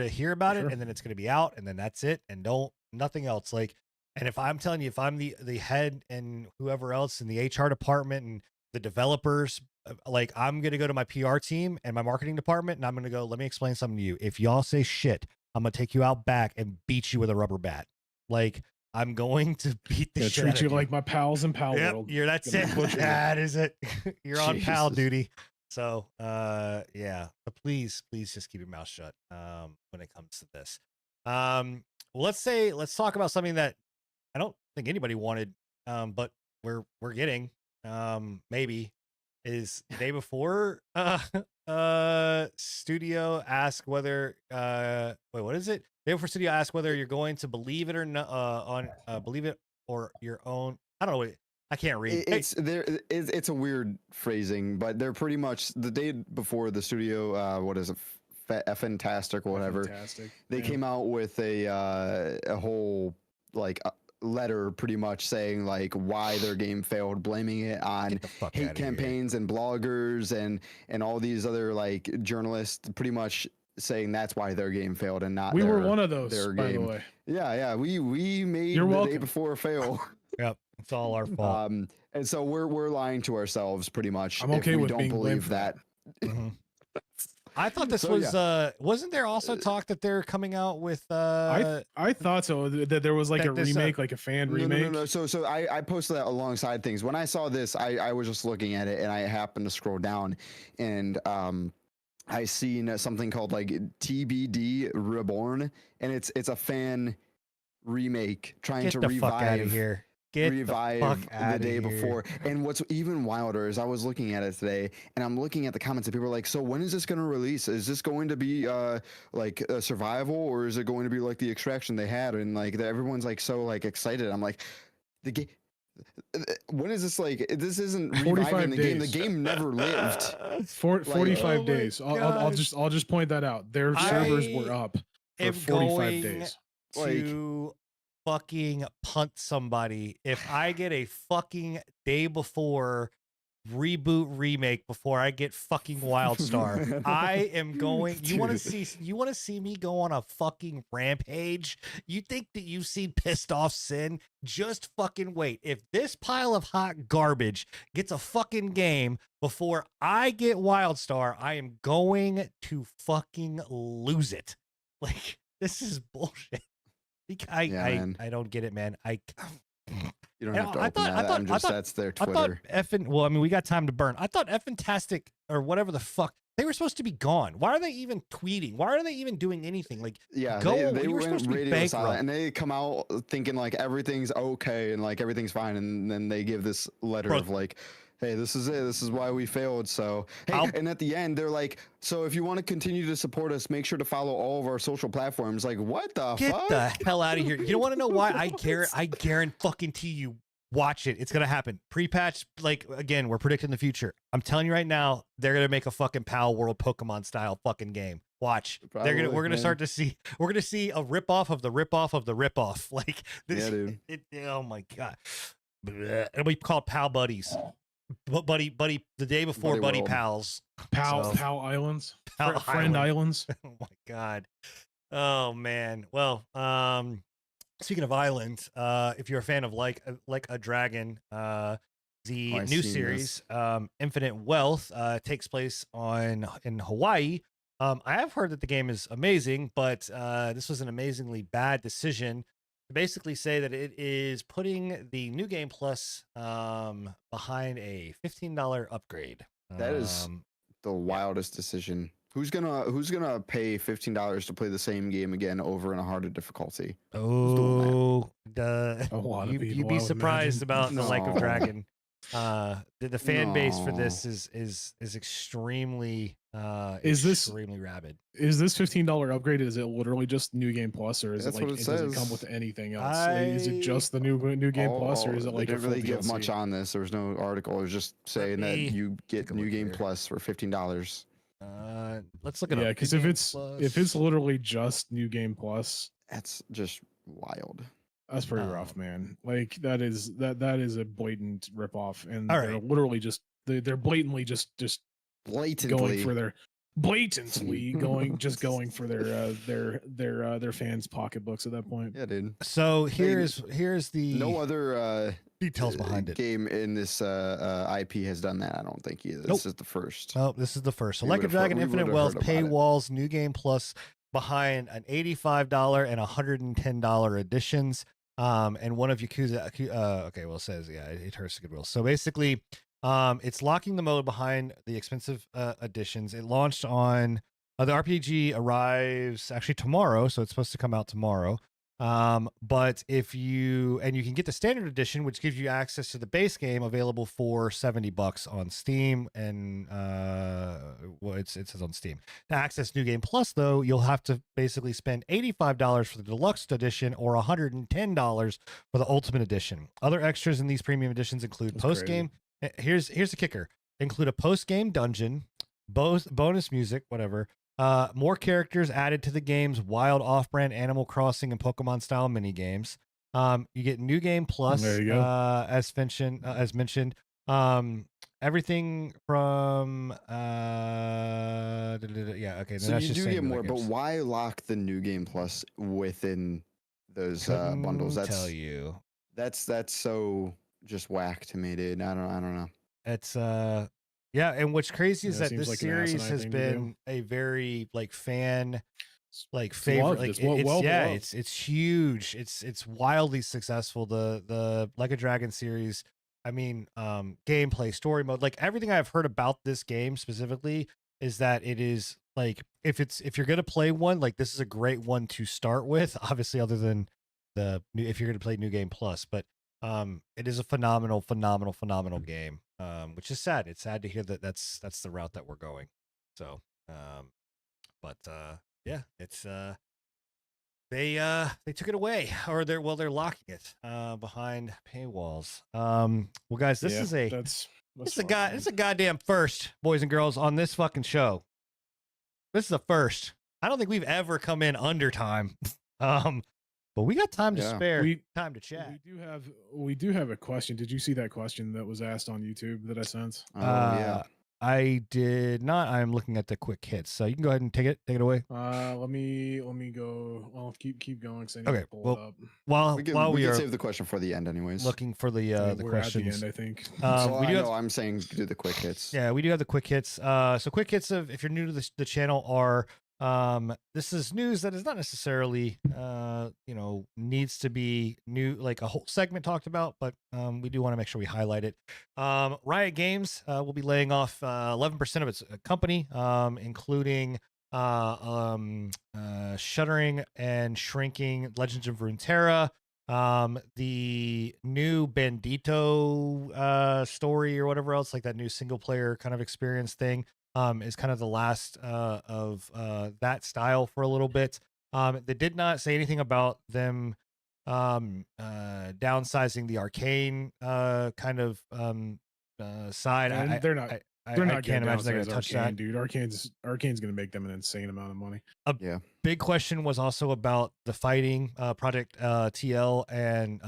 hear about Sure. it, and then it's gonna be out, and then that's it, and nothing else. Like, and if I'm telling you, if I'm the head and whoever else in the HR department and the developers. Like, I'm gonna go to my PR team and my marketing department, and I'm gonna go, let me explain something to you. If y'all say shit, I'm gonna take you out back and beat you with a rubber bat. Like, I'm going to beat the shit treat out you of like my pals in Pal Yep, World. that's Gonna it. butcher you. That is it. You're on pal Jesus. duty. So yeah. But please just keep your mouth shut when it comes to this. Well, let's talk about something that I don't think anybody wanted, but we're getting maybe is the day before studio asked whether wait, what is it? Day before studio asked whether you're going to believe it or not on believe it or your own. I don't know what I can't read. It's a weird phrasing, but they're pretty much the day before the studio. What is it? Fantastic or whatever. Fantastic. They Yeah. came out with a whole like letter, pretty much saying like why their game failed, blaming it on Get the fuck hate outta here. campaigns and bloggers and all these other like journalists, pretty much saying that's why their game failed and not We were their- one of those, their by the game. way. Yeah, we made You're the day welcome. before fail. Yep, it's all our fault. And so we're lying to ourselves pretty much. I'm okay if we with don't being blamed believe for that. Mhm. I thought this So, was wasn't there also talk that they're coming out with I thought so, that there was like that a this, remake, like a fan remake. No. So I posted that alongside things. When I saw this, I was just looking at it and I happened to scroll down and I seen something called like TBD Reborn, and it's a fan remake trying get to the fuck out of revive here. Get revive the fuck the out day of here. before. And what's even wilder is I was looking at it today and I'm looking at the comments and people are like, so when is this going to release? Is this going to be like a survival, or is it going to be like the Extraction they had? And like everyone's like so like excited. I'm like, the game, when is this? Like, this isn't 45 reviving the game. The days. game never lived. 45 oh my days. I'll just point that out. Their servers were up for am 45 going days. to fucking punt somebody if I get a fucking day before reboot remake before I get fucking Wildstar. I am going. You want to see me go on a fucking rampage? You think that you've seen Pissed Off Sin? Just fucking wait. If this pile of hot garbage gets a fucking game before I get Wildstar, I am going to fucking lose it. Like, this is bullshit. I don't get it, man. You don't have to open that. That's their Twitter. I thought effing. Well, I mean, we got time to burn. I thought Effantastic or whatever the fuck, they were supposed to be gone. Why are they even tweeting? Why are they even doing anything? Like, yeah, go. They You were went supposed to be radio bankrupt. silent, and they come out thinking like everything's okay and like everything's fine, and then they give this letter of like, hey, this is it. This is why we failed. So, hey, and at the end, they're like, so if you want to continue to support us, make sure to follow all of our social platforms. Like, what the Get fuck? the hell out of here. You don't want to know why? I guarantee you. Watch it. It's going to happen. Pre-patch, like, again, we're predicting the future. I'm telling you right now, they're going to make a fucking Pal World Pokemon style fucking game. Watch. We're going to start to see, we're going to see a ripoff of the ripoff of the ripoff. Like, this, Yeah, dude. oh my God. It'll be called Pal Buddies. Buddy, the day before Buddy World. Pals. Pal Islands. Friend Islands. Oh my God. Oh man. Well, speaking of islands, if you're a fan of like a Dragon, the new series, Infinite Wealth, takes place in Hawaii. I have heard that the game is amazing, but this was an amazingly bad decision to basically say that it is putting the New Game Plus behind a $15 upgrade. That is the wildest decision. Who's gonna pay $15 to play the same game again over in a harder difficulty? Oh, you'd be I would surprised imagine. about the Like of No. Dragon. The fan base for No. this is extremely Is this- extremely rabid. Is this $15 upgrade? Is it literally just New Game Plus, or is That's it like what it does it come says. with anything else? Like, is it just the new Game Plus, or is it like they a didn't full really give DLC? much on this? There was no article. It was just saying that me you get take a New look Game here. Plus for $15. Let's look at Yeah, because if it's literally just New Game Plus, That's just wild. that's pretty Oh. rough, man. Like that is a blatant ripoff, and All they're right. literally just they're blatantly just Blatantly. going for their blatantly going for their fans' pocketbooks at that point. Yeah, dude. So here's the No other details behind it. game in this IP has done that. I don't think either. Nope. This is the first. Oh, this is the first. So We Like a would've heard- Dragon we Infinite would've Wells heard about it. paywalls, New Game Plus behind an $85 and $110 editions. And one of Yakuza, okay, well, it says, yeah, it hurts the goodwill. So basically, it's locking the mode behind the expensive editions. It launched on, the RPG arrives actually tomorrow, so it's supposed to come out tomorrow. But if you can get the standard edition, which gives you access to the base game, available for $70 on Steam, and well, it says on Steam. To access New Game Plus, though, you'll have to basically spend $85 for the deluxe edition or $110 for the ultimate edition. Other extras in these premium editions include post game. Here's the kicker: include a post game dungeon, bonus music, whatever. More characters added to the game's wild off-brand Animal Crossing and Pokemon style mini games. You get New Game Plus, There you go. as mentioned. Everything from yeah, okay. So that's you just do saying get that, I more, but guess. why lock the New Game Plus within those Couldn't bundles? tell you. That's so just whack to me, dude. I don't know. It's yeah, and what's crazy is Yeah, that seems this like an series asinine has thing to do. been a very like fan like It's favorite. loved. Like It's well yeah, beloved. it's huge. It's wildly successful. The Like a Dragon series. I mean, gameplay, story mode, like everything I've heard about this game specifically is that it is like if you're gonna play one, like this is a great one to start with. Obviously, other than if you're gonna play New Game Plus, but it is a phenomenal game. Which is sad. It's sad to hear that that's the route that we're going. So, but yeah, it's they took it away, or they're locking it behind paywalls. Well, guys, this Yeah, is a that's it's fucked, man. it's a goddamn first, boys and girls, on this fucking show. This is a first. I don't think we've ever come in under time. But we got time to Yeah. spare, We- time to chat. We do have a question. Did you see that question that was asked on YouTube that I sent? Oh yeah. I did not. I'm looking at the quick hits, so you can go ahead and take it away. Let me go. Well, keep going. 'Cause I need Okay, to pull well, it up. While We we can are save the question for the end, anyways. looking for the I mean, we're questions, at the end, I think. So we I do know have, I'm saying do the quick hits. yeah, we do have the quick hits. So quick hits of, if you're new to the channel, are this is news that is not necessarily needs to be new, like a whole segment talked about, but we do want to make sure we highlight it. Riot Games will be laying off 11% of its company, including shuttering and shrinking Legends of Runeterra. The new Bandito story or whatever else, like that new single player kind of experience thing, is kind of the last of that style for a little bit. They did not say anything about them downsizing the Arcane kind of side. And they're not. I They're not can't gonna imagine they're going to downsize touch Arcane, that. dude. Arcane's going to make them an insane amount of money. Big question was also about the fighting project TL and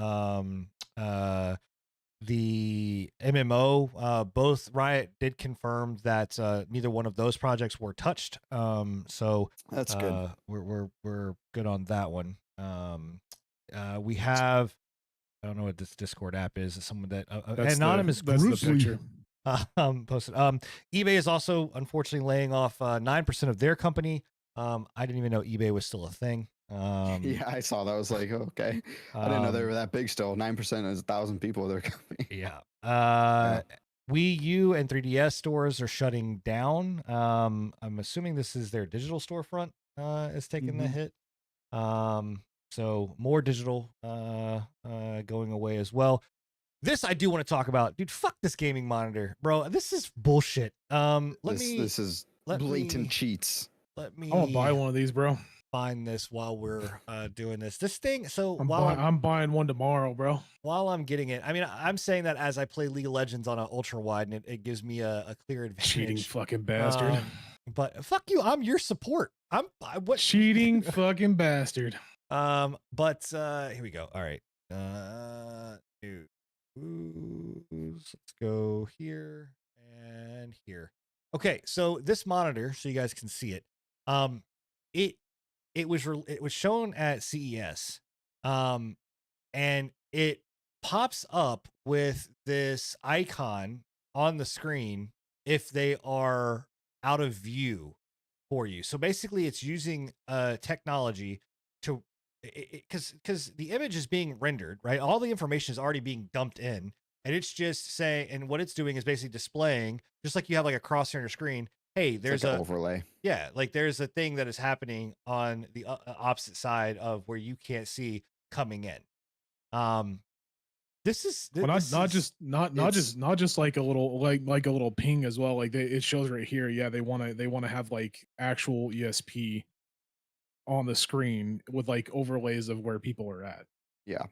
the MMO. Both Riot did confirm that neither one of those projects were touched. So That's good. We're good on that one. We have, I don't know what this Discord app is. It's someone that That's anonymous that's the Grizzly picture. posted. eBay is also unfortunately laying off 9% of their company. I didn't even know eBay was still a thing. Yeah, I saw that. I was like, okay. I didn't know they were that big still. 9% is 1,000 people of their company. Yeah. Yeah. Wii U and 3DS stores are shutting down. I'm assuming this is their digital storefront is taking the hit. So more digital going away as well. This I do want to talk about. Dude, fuck this gaming monitor, bro. This is bullshit. This is blatant cheats. Let me I'll buy one of these, bro. find this while we're doing this. This thing, so I'm buying one tomorrow, bro. while I'm getting it, I mean, I'm saying that as I play League of Legends on an ultra wide, and it gives me a clear advantage. Cheating fucking bastard. But fuck you, I'm your support. What Cheating fucking bastard. But here we go. All right. News. Let's go here and here. Okay, so this monitor, so you guys can see it. It it was shown at CES, and it pops up with this icon on the screen if they are out of view for you. So basically, it's using technology to because the image is being rendered, right? All the information is already being dumped in, and it's just saying, and what it's doing is basically displaying, just like you have like a crosshair on your screen. Hey, It's there's like an a overlay. yeah, like there's a thing that is happening on the opposite side of where you can't see coming in. Um, this is Well, not this not is just not it's- not just like a little like a little ping as well. Like it shows right here. Yeah, they want to have like actual ESP on the screen with like overlays of where people are at. Yeah,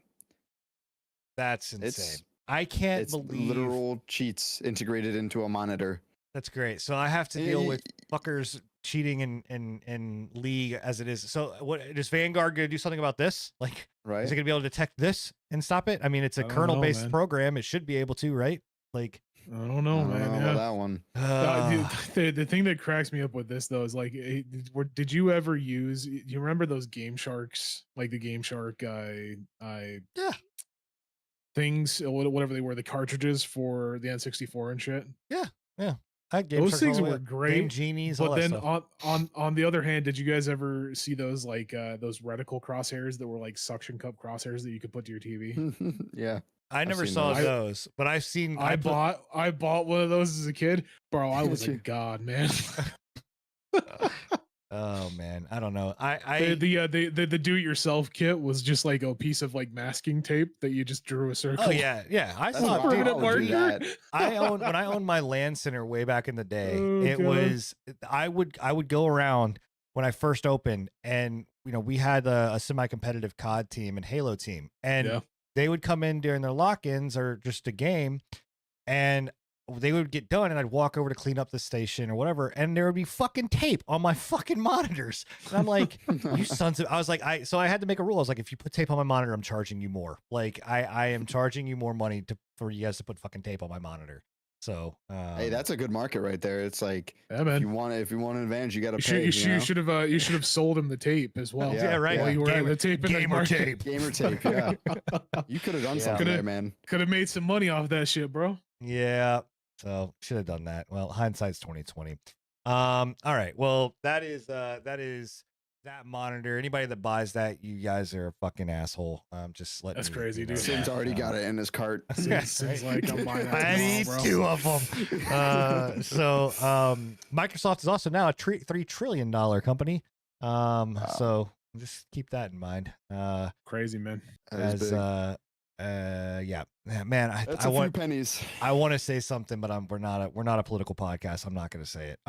that's insane. it's I can't it's believe literal cheats integrated into a monitor. that's great. So I have to deal Eh, with fuckers cheating in League as it is. So what is Vanguard going to do something about this? Like, is Right? it going to be able to detect this and stop it? I mean, it's a I don't know, kernel-based man. program. It should be able to, right? Like, I don't I know, don't man. know Yeah. about that one. The thing that cracks me up with this though is like, did you ever use? You remember those Game Sharks, like the Game Shark, yeah, things, whatever they were, the cartridges for the N64 and shit. yeah. I had Game Those Sharks all things the way were up. great, Game Genies, all but that then stuff. on the other hand, did you guys ever see those like those reticle crosshairs that were like suction cup crosshairs that you could put to your TV? Yeah. I never seen saw those. those, but I've seen. I put- bought one of those as a kid, bro. I was a you? god, man. Oh man, I don't know. I The do-it-yourself kit was just like a piece of like masking tape that you just drew a circle. oh yeah. I That's saw wild. it. Permanent I would do marker. that. I owned when I owned my LAN center way back in the day. Oh, It God. was I would go around when I first opened, and we had a semi-competitive COD team and Halo team, and Yeah. they would come in during their lock-ins or just a game, and they would get done, and I'd walk over to clean up the station or whatever, and there would be fucking tape on my fucking monitors, and I'm like, you sons of, I was like, so I had to make a rule. I was like, if you put tape on my monitor, I'm charging you more. Like I am charging you more money for you guys to put fucking tape on my monitor. So Hey, that's a good market right there. It's like Yeah, if you man. want an advantage, you got to You pay. should you should have sold him the tape as well. yeah, right. While you were at the tape in the gamer market. tape. Gamer tape. Yeah, you could have done Yeah. something there, man. Could have made some money off that shit, bro. Yeah. So should have done that. Well, hindsight's 2020. All right. Well, that is that monitor. Anybody that buys that, you guys are a fucking asshole. Just let That's me, crazy, dude. know Sim's that. already got it in his cart. Seems like I'm buying that I need tomorrow, bro. 2 of them. So Microsoft is also now a $3 trillion company. So just keep that in mind. Crazy, man. That is As big. yeah, man, That's I a few want pennies. I want to say something, but we're not a political podcast. I'm not going to say it.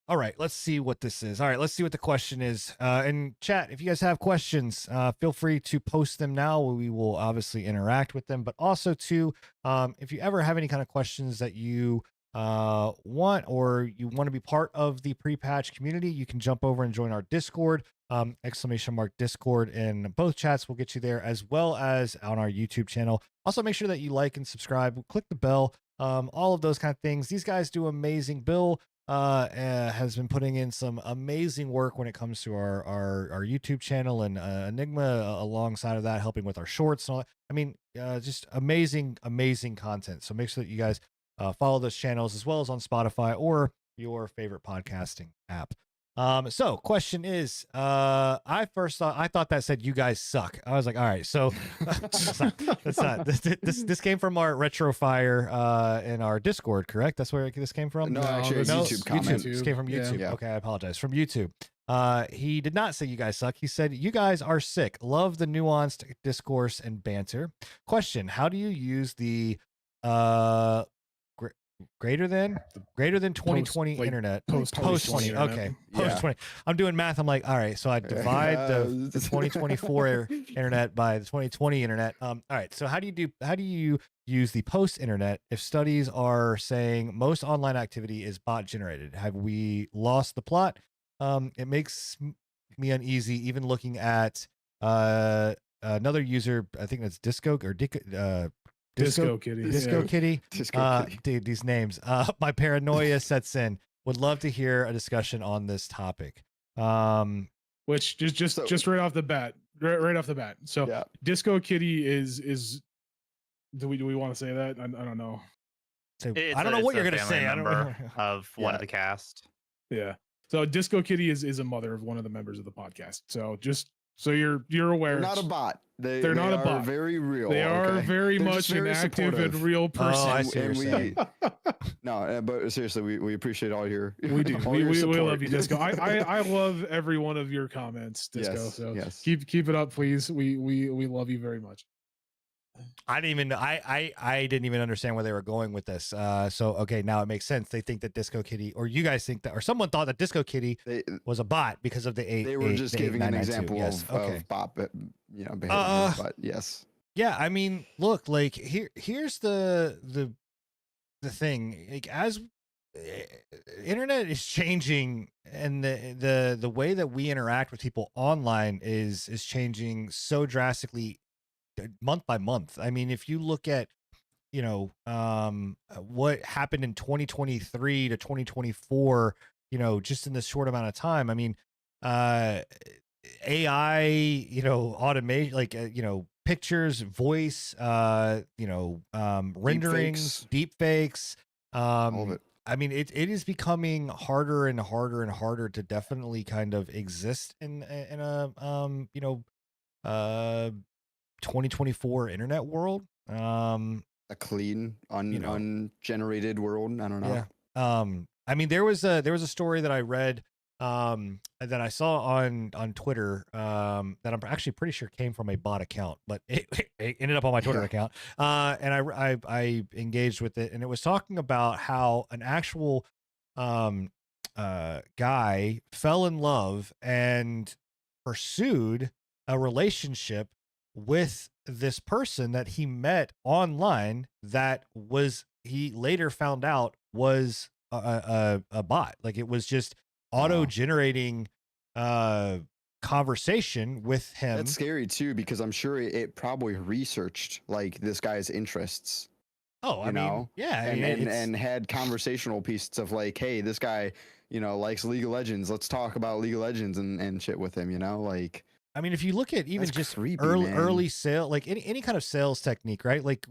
All right, let's see what this is. All right, let's see what the question is. In chat, if you guys have questions, feel free to post them now. We will obviously interact with them, but also too, if you ever have any kind of questions that you want, or you want to be part of the pre-patch community, you can jump over and join our Discord. !Discord in both chats will get you there, as well as on our YouTube channel. Also, make sure that you like and subscribe, click the bell, all of those kind of things. These guys do amazing. Bill has been putting in some amazing work when it comes to our YouTube channel, and Enigma alongside of that, helping with our shorts and all that. I mean, just amazing content. So make sure that you guys follow those channels, as well as on Spotify or your favorite podcasting app. So question is, I thought that said you guys suck. I was like, all right, so that's not this came from our Retrofire in our Discord, correct? That's where this came from? No, actually, it's YouTube comment. This came from Yeah. YouTube. Yeah. Okay, I apologize. From YouTube. He did not say you guys suck. He said you guys are sick. Love the nuanced discourse and banter. Question: how do you use the greater than 2020 like, internet post 20 internet. okay Yeah. post 20 I'm doing math. I'm like, all right, so I divide the 2024 internet by the 2020 internet. All right, so how do you use the post internet if studies are saying most online activity is bot generated? Have we lost the plot? It makes me uneasy even looking at another user, I think that's Disco or Disco Kitty. Disco yeah. Kitty. Disco Kitty. Dude, these names. My paranoia sets in. Would love to hear a discussion on this topic. Which So- just right off the bat, right off the bat. So Yeah. Disco Kitty is. Do we want to say that? I don't know. So, It's I don't know what you're a gonna family say. I don't member know. of one Yeah. of the cast. Yeah. So Disco Kitty is a mother of one of the members of the podcast. So just so you're aware, They're not a bot. They're not a are bot. Very real. they are okay? very They're much just an very active supportive. and real person. I see what And you're saying. No, but seriously, we appreciate all your. We do. all We your support. love you, Disco. I love every one of your comments, Disco. Yes, so yes. keep it up, please. We love you very much. I didn't even I didn't even understand where they were going with this. So okay, now it makes sense. They think that Disco Kitty, or you guys think that, or someone thought that Disco Kitty They, was a bot because of the eight. they were just giving an example Yes. of bot, behavior. But yes, Yeah, I mean, look, like here's the thing. Like as internet is changing, and the way that we interact with people online is changing so drastically month by month. I mean, if you look at what happened in 2023 to 2024, just in this short amount of time. I mean, AI, automation, like pictures, voice, renderings, deep fakes, all of it. I mean, it is becoming harder and harder and harder to definitely kind of exist in a 2024 internet world. A clean, ungenerated world. I don't know. Yeah. I mean, there was a story that I read that I saw on Twitter that I'm actually pretty sure came from a bot account, but it ended up on my Twitter account. And I engaged with it, and it was talking about how an actual guy fell in love and pursued a relationship with this person that he met online that he later found out was a bot. Like, it was just auto generating conversation with him. That's scary too, because I'm sure it probably researched like this guy's interests. Oh, I mean, yeah, and had conversational pieces of like, hey, this guy, likes League of Legends. Let's talk about League of Legends and shit with him. Like. I mean, if you look at even That's just creepy, early sale, like any kind of sales technique, right? Like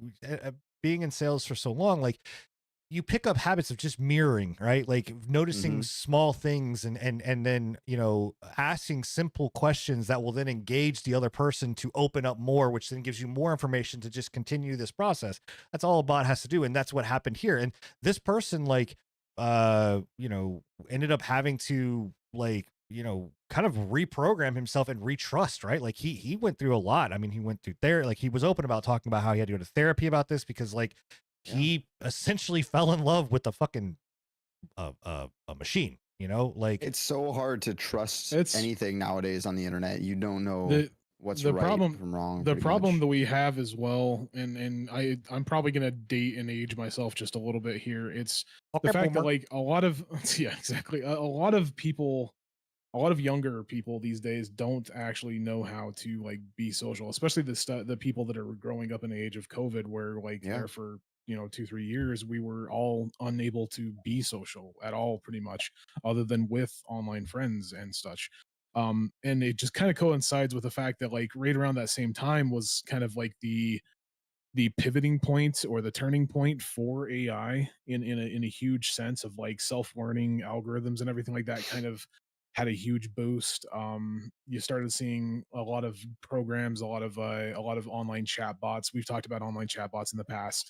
being in sales for so long, like you pick up habits of just mirroring, right? Like noticing small things and then, asking simple questions that will then engage the other person to open up more, which then gives you more information to just continue this process. That's all a bot has to do. And that's what happened here. And this person, like, ended up having to, like, kind of reprogram himself and retrust, right? Like he went through a lot. I mean, he went through therapy. Like, he was open about talking about how he had to go to therapy about this because, like, he essentially fell in love with a fucking a machine, like It's so hard to trust anything nowadays on the internet. You don't know what's right from wrong. The problem that we have as well, and I'm probably gonna date and age myself just a little bit here. It's the fact that, like, a lot of yeah, exactly. A lot of people, a lot of younger people these days don't actually know how to, like, be social, especially the people that are growing up in the age of COVID, where, like, there for 2-3 years we were all unable to be social at all, pretty much, other than with online friends and such. And it just kind of coincides with the fact that, like, right around that same time was kind of like the pivoting point or the turning point for AI in a huge sense of, like, self-learning algorithms and everything like that kind of had a huge boost. You started seeing a lot of programs, a lot of online chat bots. We've talked about online chat bots in the past.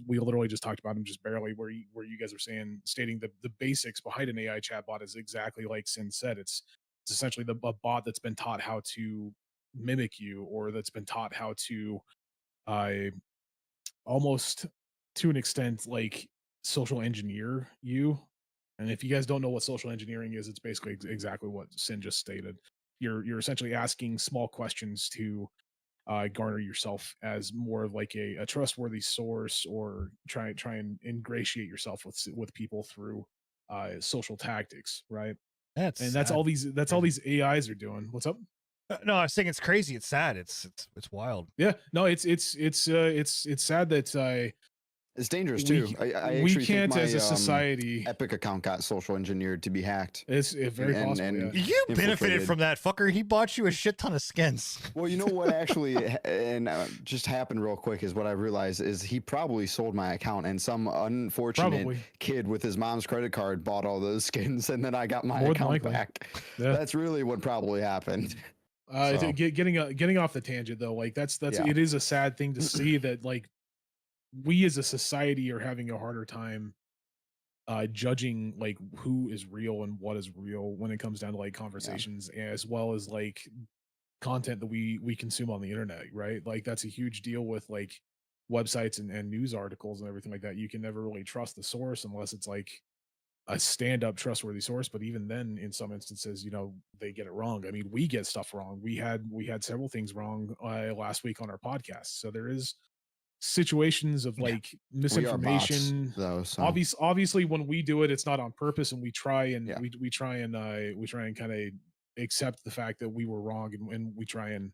We literally just talked about them just barely, where you guys are stating the basics behind an AI chatbot is exactly like Sin said. It's essentially a bot that's been taught how to mimic you, or that's been taught how to almost, to an extent, like, social engineer you. And if you guys don't know what social engineering is, it's basically exactly what Sin just stated. You're essentially asking small questions to garner yourself as more of like a trustworthy source, or try and ingratiate yourself with people through social tactics, right? And that's all these AIs are doing. What's up? No, I was saying it's crazy. It's sad. It's wild. Yeah, no, it's sad that It's dangerous we too. I we actually think can't my as a society. Epic account got social engineered to be hacked. It's very and- possible. and- Yeah. You benefited Infiltrated. from that fucker. He bought you a shit ton of skins. Well, you know what actually and just happened real quick is what I realized is he probably sold my account and some unfortunate Probably. kid with his mom's credit card bought all those skins and then I got my More than account likely. back. Yeah. That's really what probably happened. So- Getting off the tangent though, like that's Yeah. it is a sad thing to see that like we as a society are having a harder time judging like who is real and what is real when it comes down to like conversations as well as like content that we consume on the internet, right? Like that's a huge deal with like websites and news articles and everything like that. You can never really trust the source unless it's like a stand-up trustworthy source, but even then in some instances, you know, they get it wrong. I mean, we get stuff wrong. We had several things wrong last week on our podcast. So there is situations of like We are bots, misinformation. though. So Obviously when we do it, it's not on purpose, and we try and Yeah. we try and kind of accept the fact that we were wrong, and we try and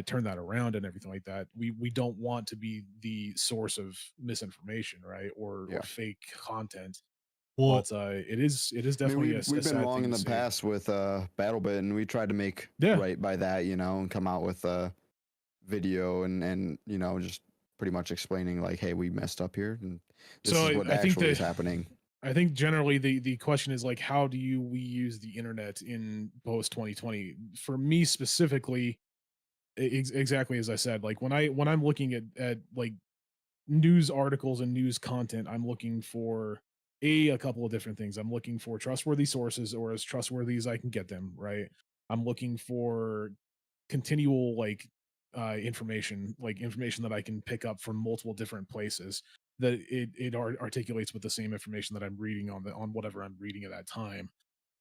turn that around and everything like that. We don't want to be the source of misinformation, right? Or Yeah. fake content. Well, But it is I mean, definitely we've a been sad wrong thing in to the see. past with BattleBit, and we tried to make Yeah. right by that, you know, and come out with a video and you know just pretty much explaining like, hey, we messed up here, and this So is what I think actually is that- happening. I think generally the question is like, how do we use the internet in post 2020? For me specifically, exactly as I said, like when I'm looking at like news articles and news content, I'm looking for a couple of different things. I'm looking for trustworthy sources, or as trustworthy as I can get them, right? I'm looking for continual like information, like information that I can pick up from multiple different places, that it articulates with the same information that I'm reading on whatever I'm reading at that time.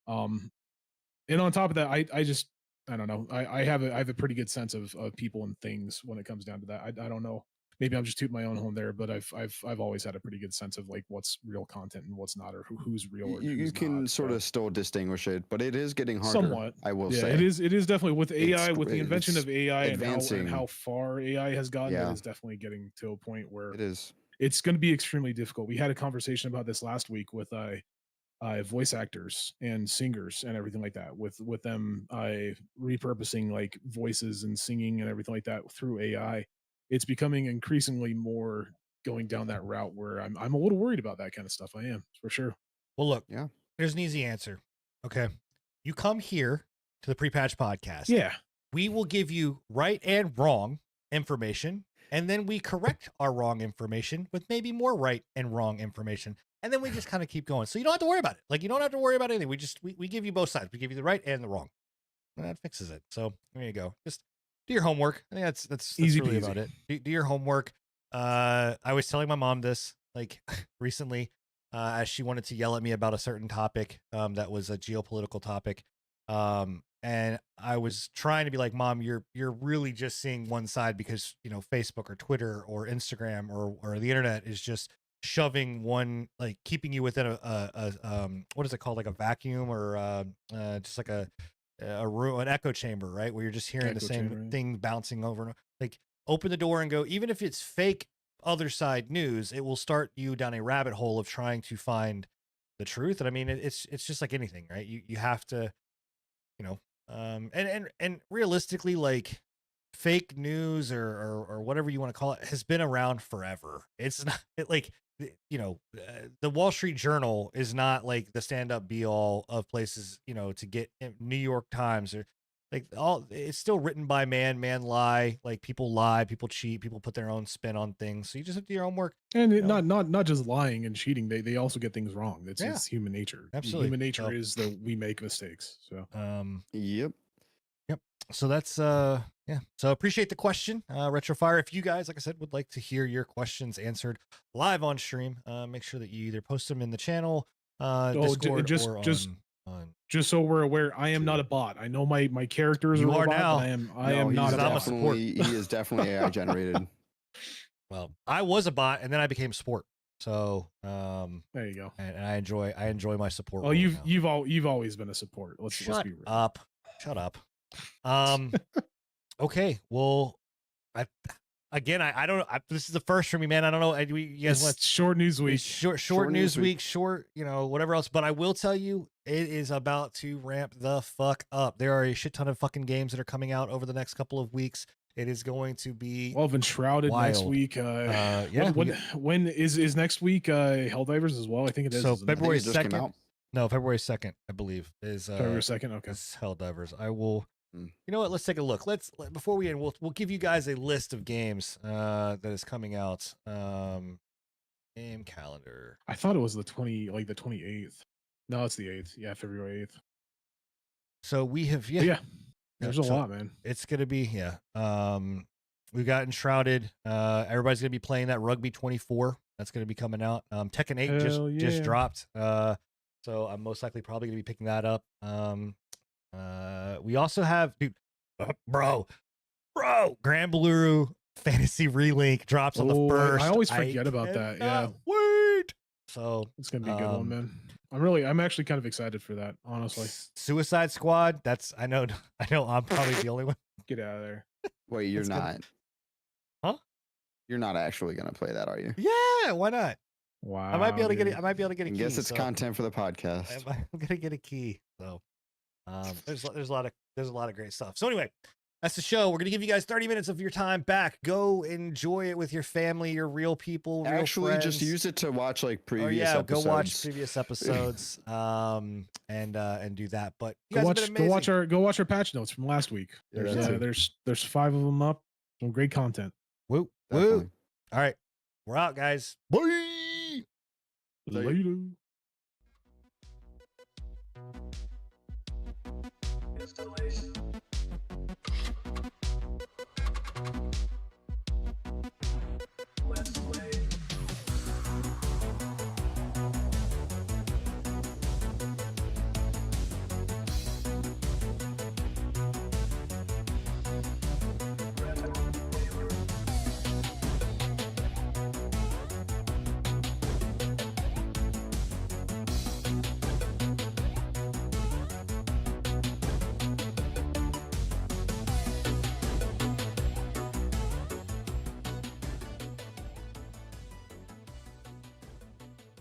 And on top of that, I don't know. I have a pretty good sense of people and things when it comes down to that. I don't know. Maybe I'm just tooting my own horn there, but I've always had a pretty good sense of like what's real content and what's not, or who's real or You who's can not. sort So, of still distinguish it, but it is getting harder. somewhat. I will yeah, say it is definitely with AI, It's with the invention it's of AI and advancing. how far AI has gotten. Yeah. It is definitely getting to a point where It is. it's going to be extremely difficult. We had a conversation about this last week with voice actors and singers and everything like that, with them repurposing like voices and singing and everything like that through AI. It's becoming increasingly more going down that route where I'm a little worried about that kind of stuff. I am, for sure. well, look, Yeah. here's an easy answer. Okay. You come here to the Pre-Patch Podcast. Yeah. We will give you right and wrong information, and then we correct our wrong information with maybe more right and wrong information. And then we just kind of keep going. So you don't have to worry about it. Like, you don't have to worry about anything. We give you both sides. We give you the right and the wrong. And that fixes it. So there you go. Just do your homework. I think that's Easy really peasy. about it. Do your homework. I was telling my mom this like recently, as she wanted to yell at me about a certain topic that was a geopolitical topic. And I was trying to be like, Mom, you're really just seeing one side because, you know, Facebook or Twitter or Instagram or the internet is just shoving one, like keeping you within a what is it called, like a vacuum or just like a room, an echo chamber, right, where you're just hearing the Echo same chamber, yeah. thing bouncing over and over. Like, open the door and go. Even if it's fake other side news, it will start you down a rabbit hole of trying to find the truth. And I mean, it's just like anything, right? You have to, you know, and realistically, like, fake news or whatever you want to call it has been around forever. It's not like, you know, the Wall Street Journal is not like the stand-up be all of places, you know, to get New York Times or like all. It's still written by man lie, like people lie, people cheat, people put their own spin on things. So you just have to do your homework. And No. not just lying and cheating. They also get things wrong. It's Yeah. human nature. Absolutely. Human nature So- is that we make mistakes. So Yep. So that's yeah. So appreciate the question, Retrofire. If you guys, like I said, would like to hear your questions answered live on stream, make sure that you either post them in the channel, Discord, or on. just so we're aware, I am not a bot. I know my characters You are are robot, now. but I am No, not he's a bot. support. He is definitely AI generated. Well, I was a bot and then I became support. So There you go. and I enjoy my support. Well, role now. you've always been a support. Let's Shut be real. up. Shut up. Okay. Well, I don't. This is the first for me, man. I don't know. You guys want It's short news week. short news week, short, whatever else. But I will tell you, it is about to ramp the fuck up. There are a shit ton of fucking games that are coming out over the next couple of weeks. It is going to be Well, Enshrouded next wild. week. Yeah. When is next week? Helldivers as well. I think it is. So isn't it? February just came 2nd. out. No, February 2nd, I believe, is February 2nd. Okay. is Helldivers. I will. Hmm. You know what? Let's take a look. Before we end, we'll give you guys a list of games that is coming out. Game calendar. I thought it was the 28th. No, it's the 8th. Yeah, February 8th. So we have But yeah. There's a so lot, man. It's gonna be we've got Enshrouded. Everybody's gonna be playing that Rugby 24. That's gonna be coming out. Tekken 8 just dropped. So I'm most likely probably gonna be picking that up. We also have bro, Grand Blue Fantasy Relink drops on the first. I always forget about that. Yeah. Wait. So It's gonna be a good one, man. I'm actually kind of excited for that, honestly. Suicide Squad. I know I'm probably the only one. Get out of there. Wait, you're That's not. Huh? You're not actually gonna play that, are you? Yeah, why not? Wow. I might be able to get it. dude. I might be able to get a I key. guess it's so content for the podcast. I'm gonna get a key. So there's a lot of great stuff. So anyway, that's the show. We're gonna give you guys 30 minutes of your time back. Go enjoy it with your family, your real people, real Actually, friends. just use it to watch like previous episodes. go watch previous episodes. And do that. But you guys have been Go amazing. watch our patch notes from last week. Yeah, There's 5 of them up. Some great content. Woo woo. Definitely. All right, we're out, guys. Bye. Later. Installation.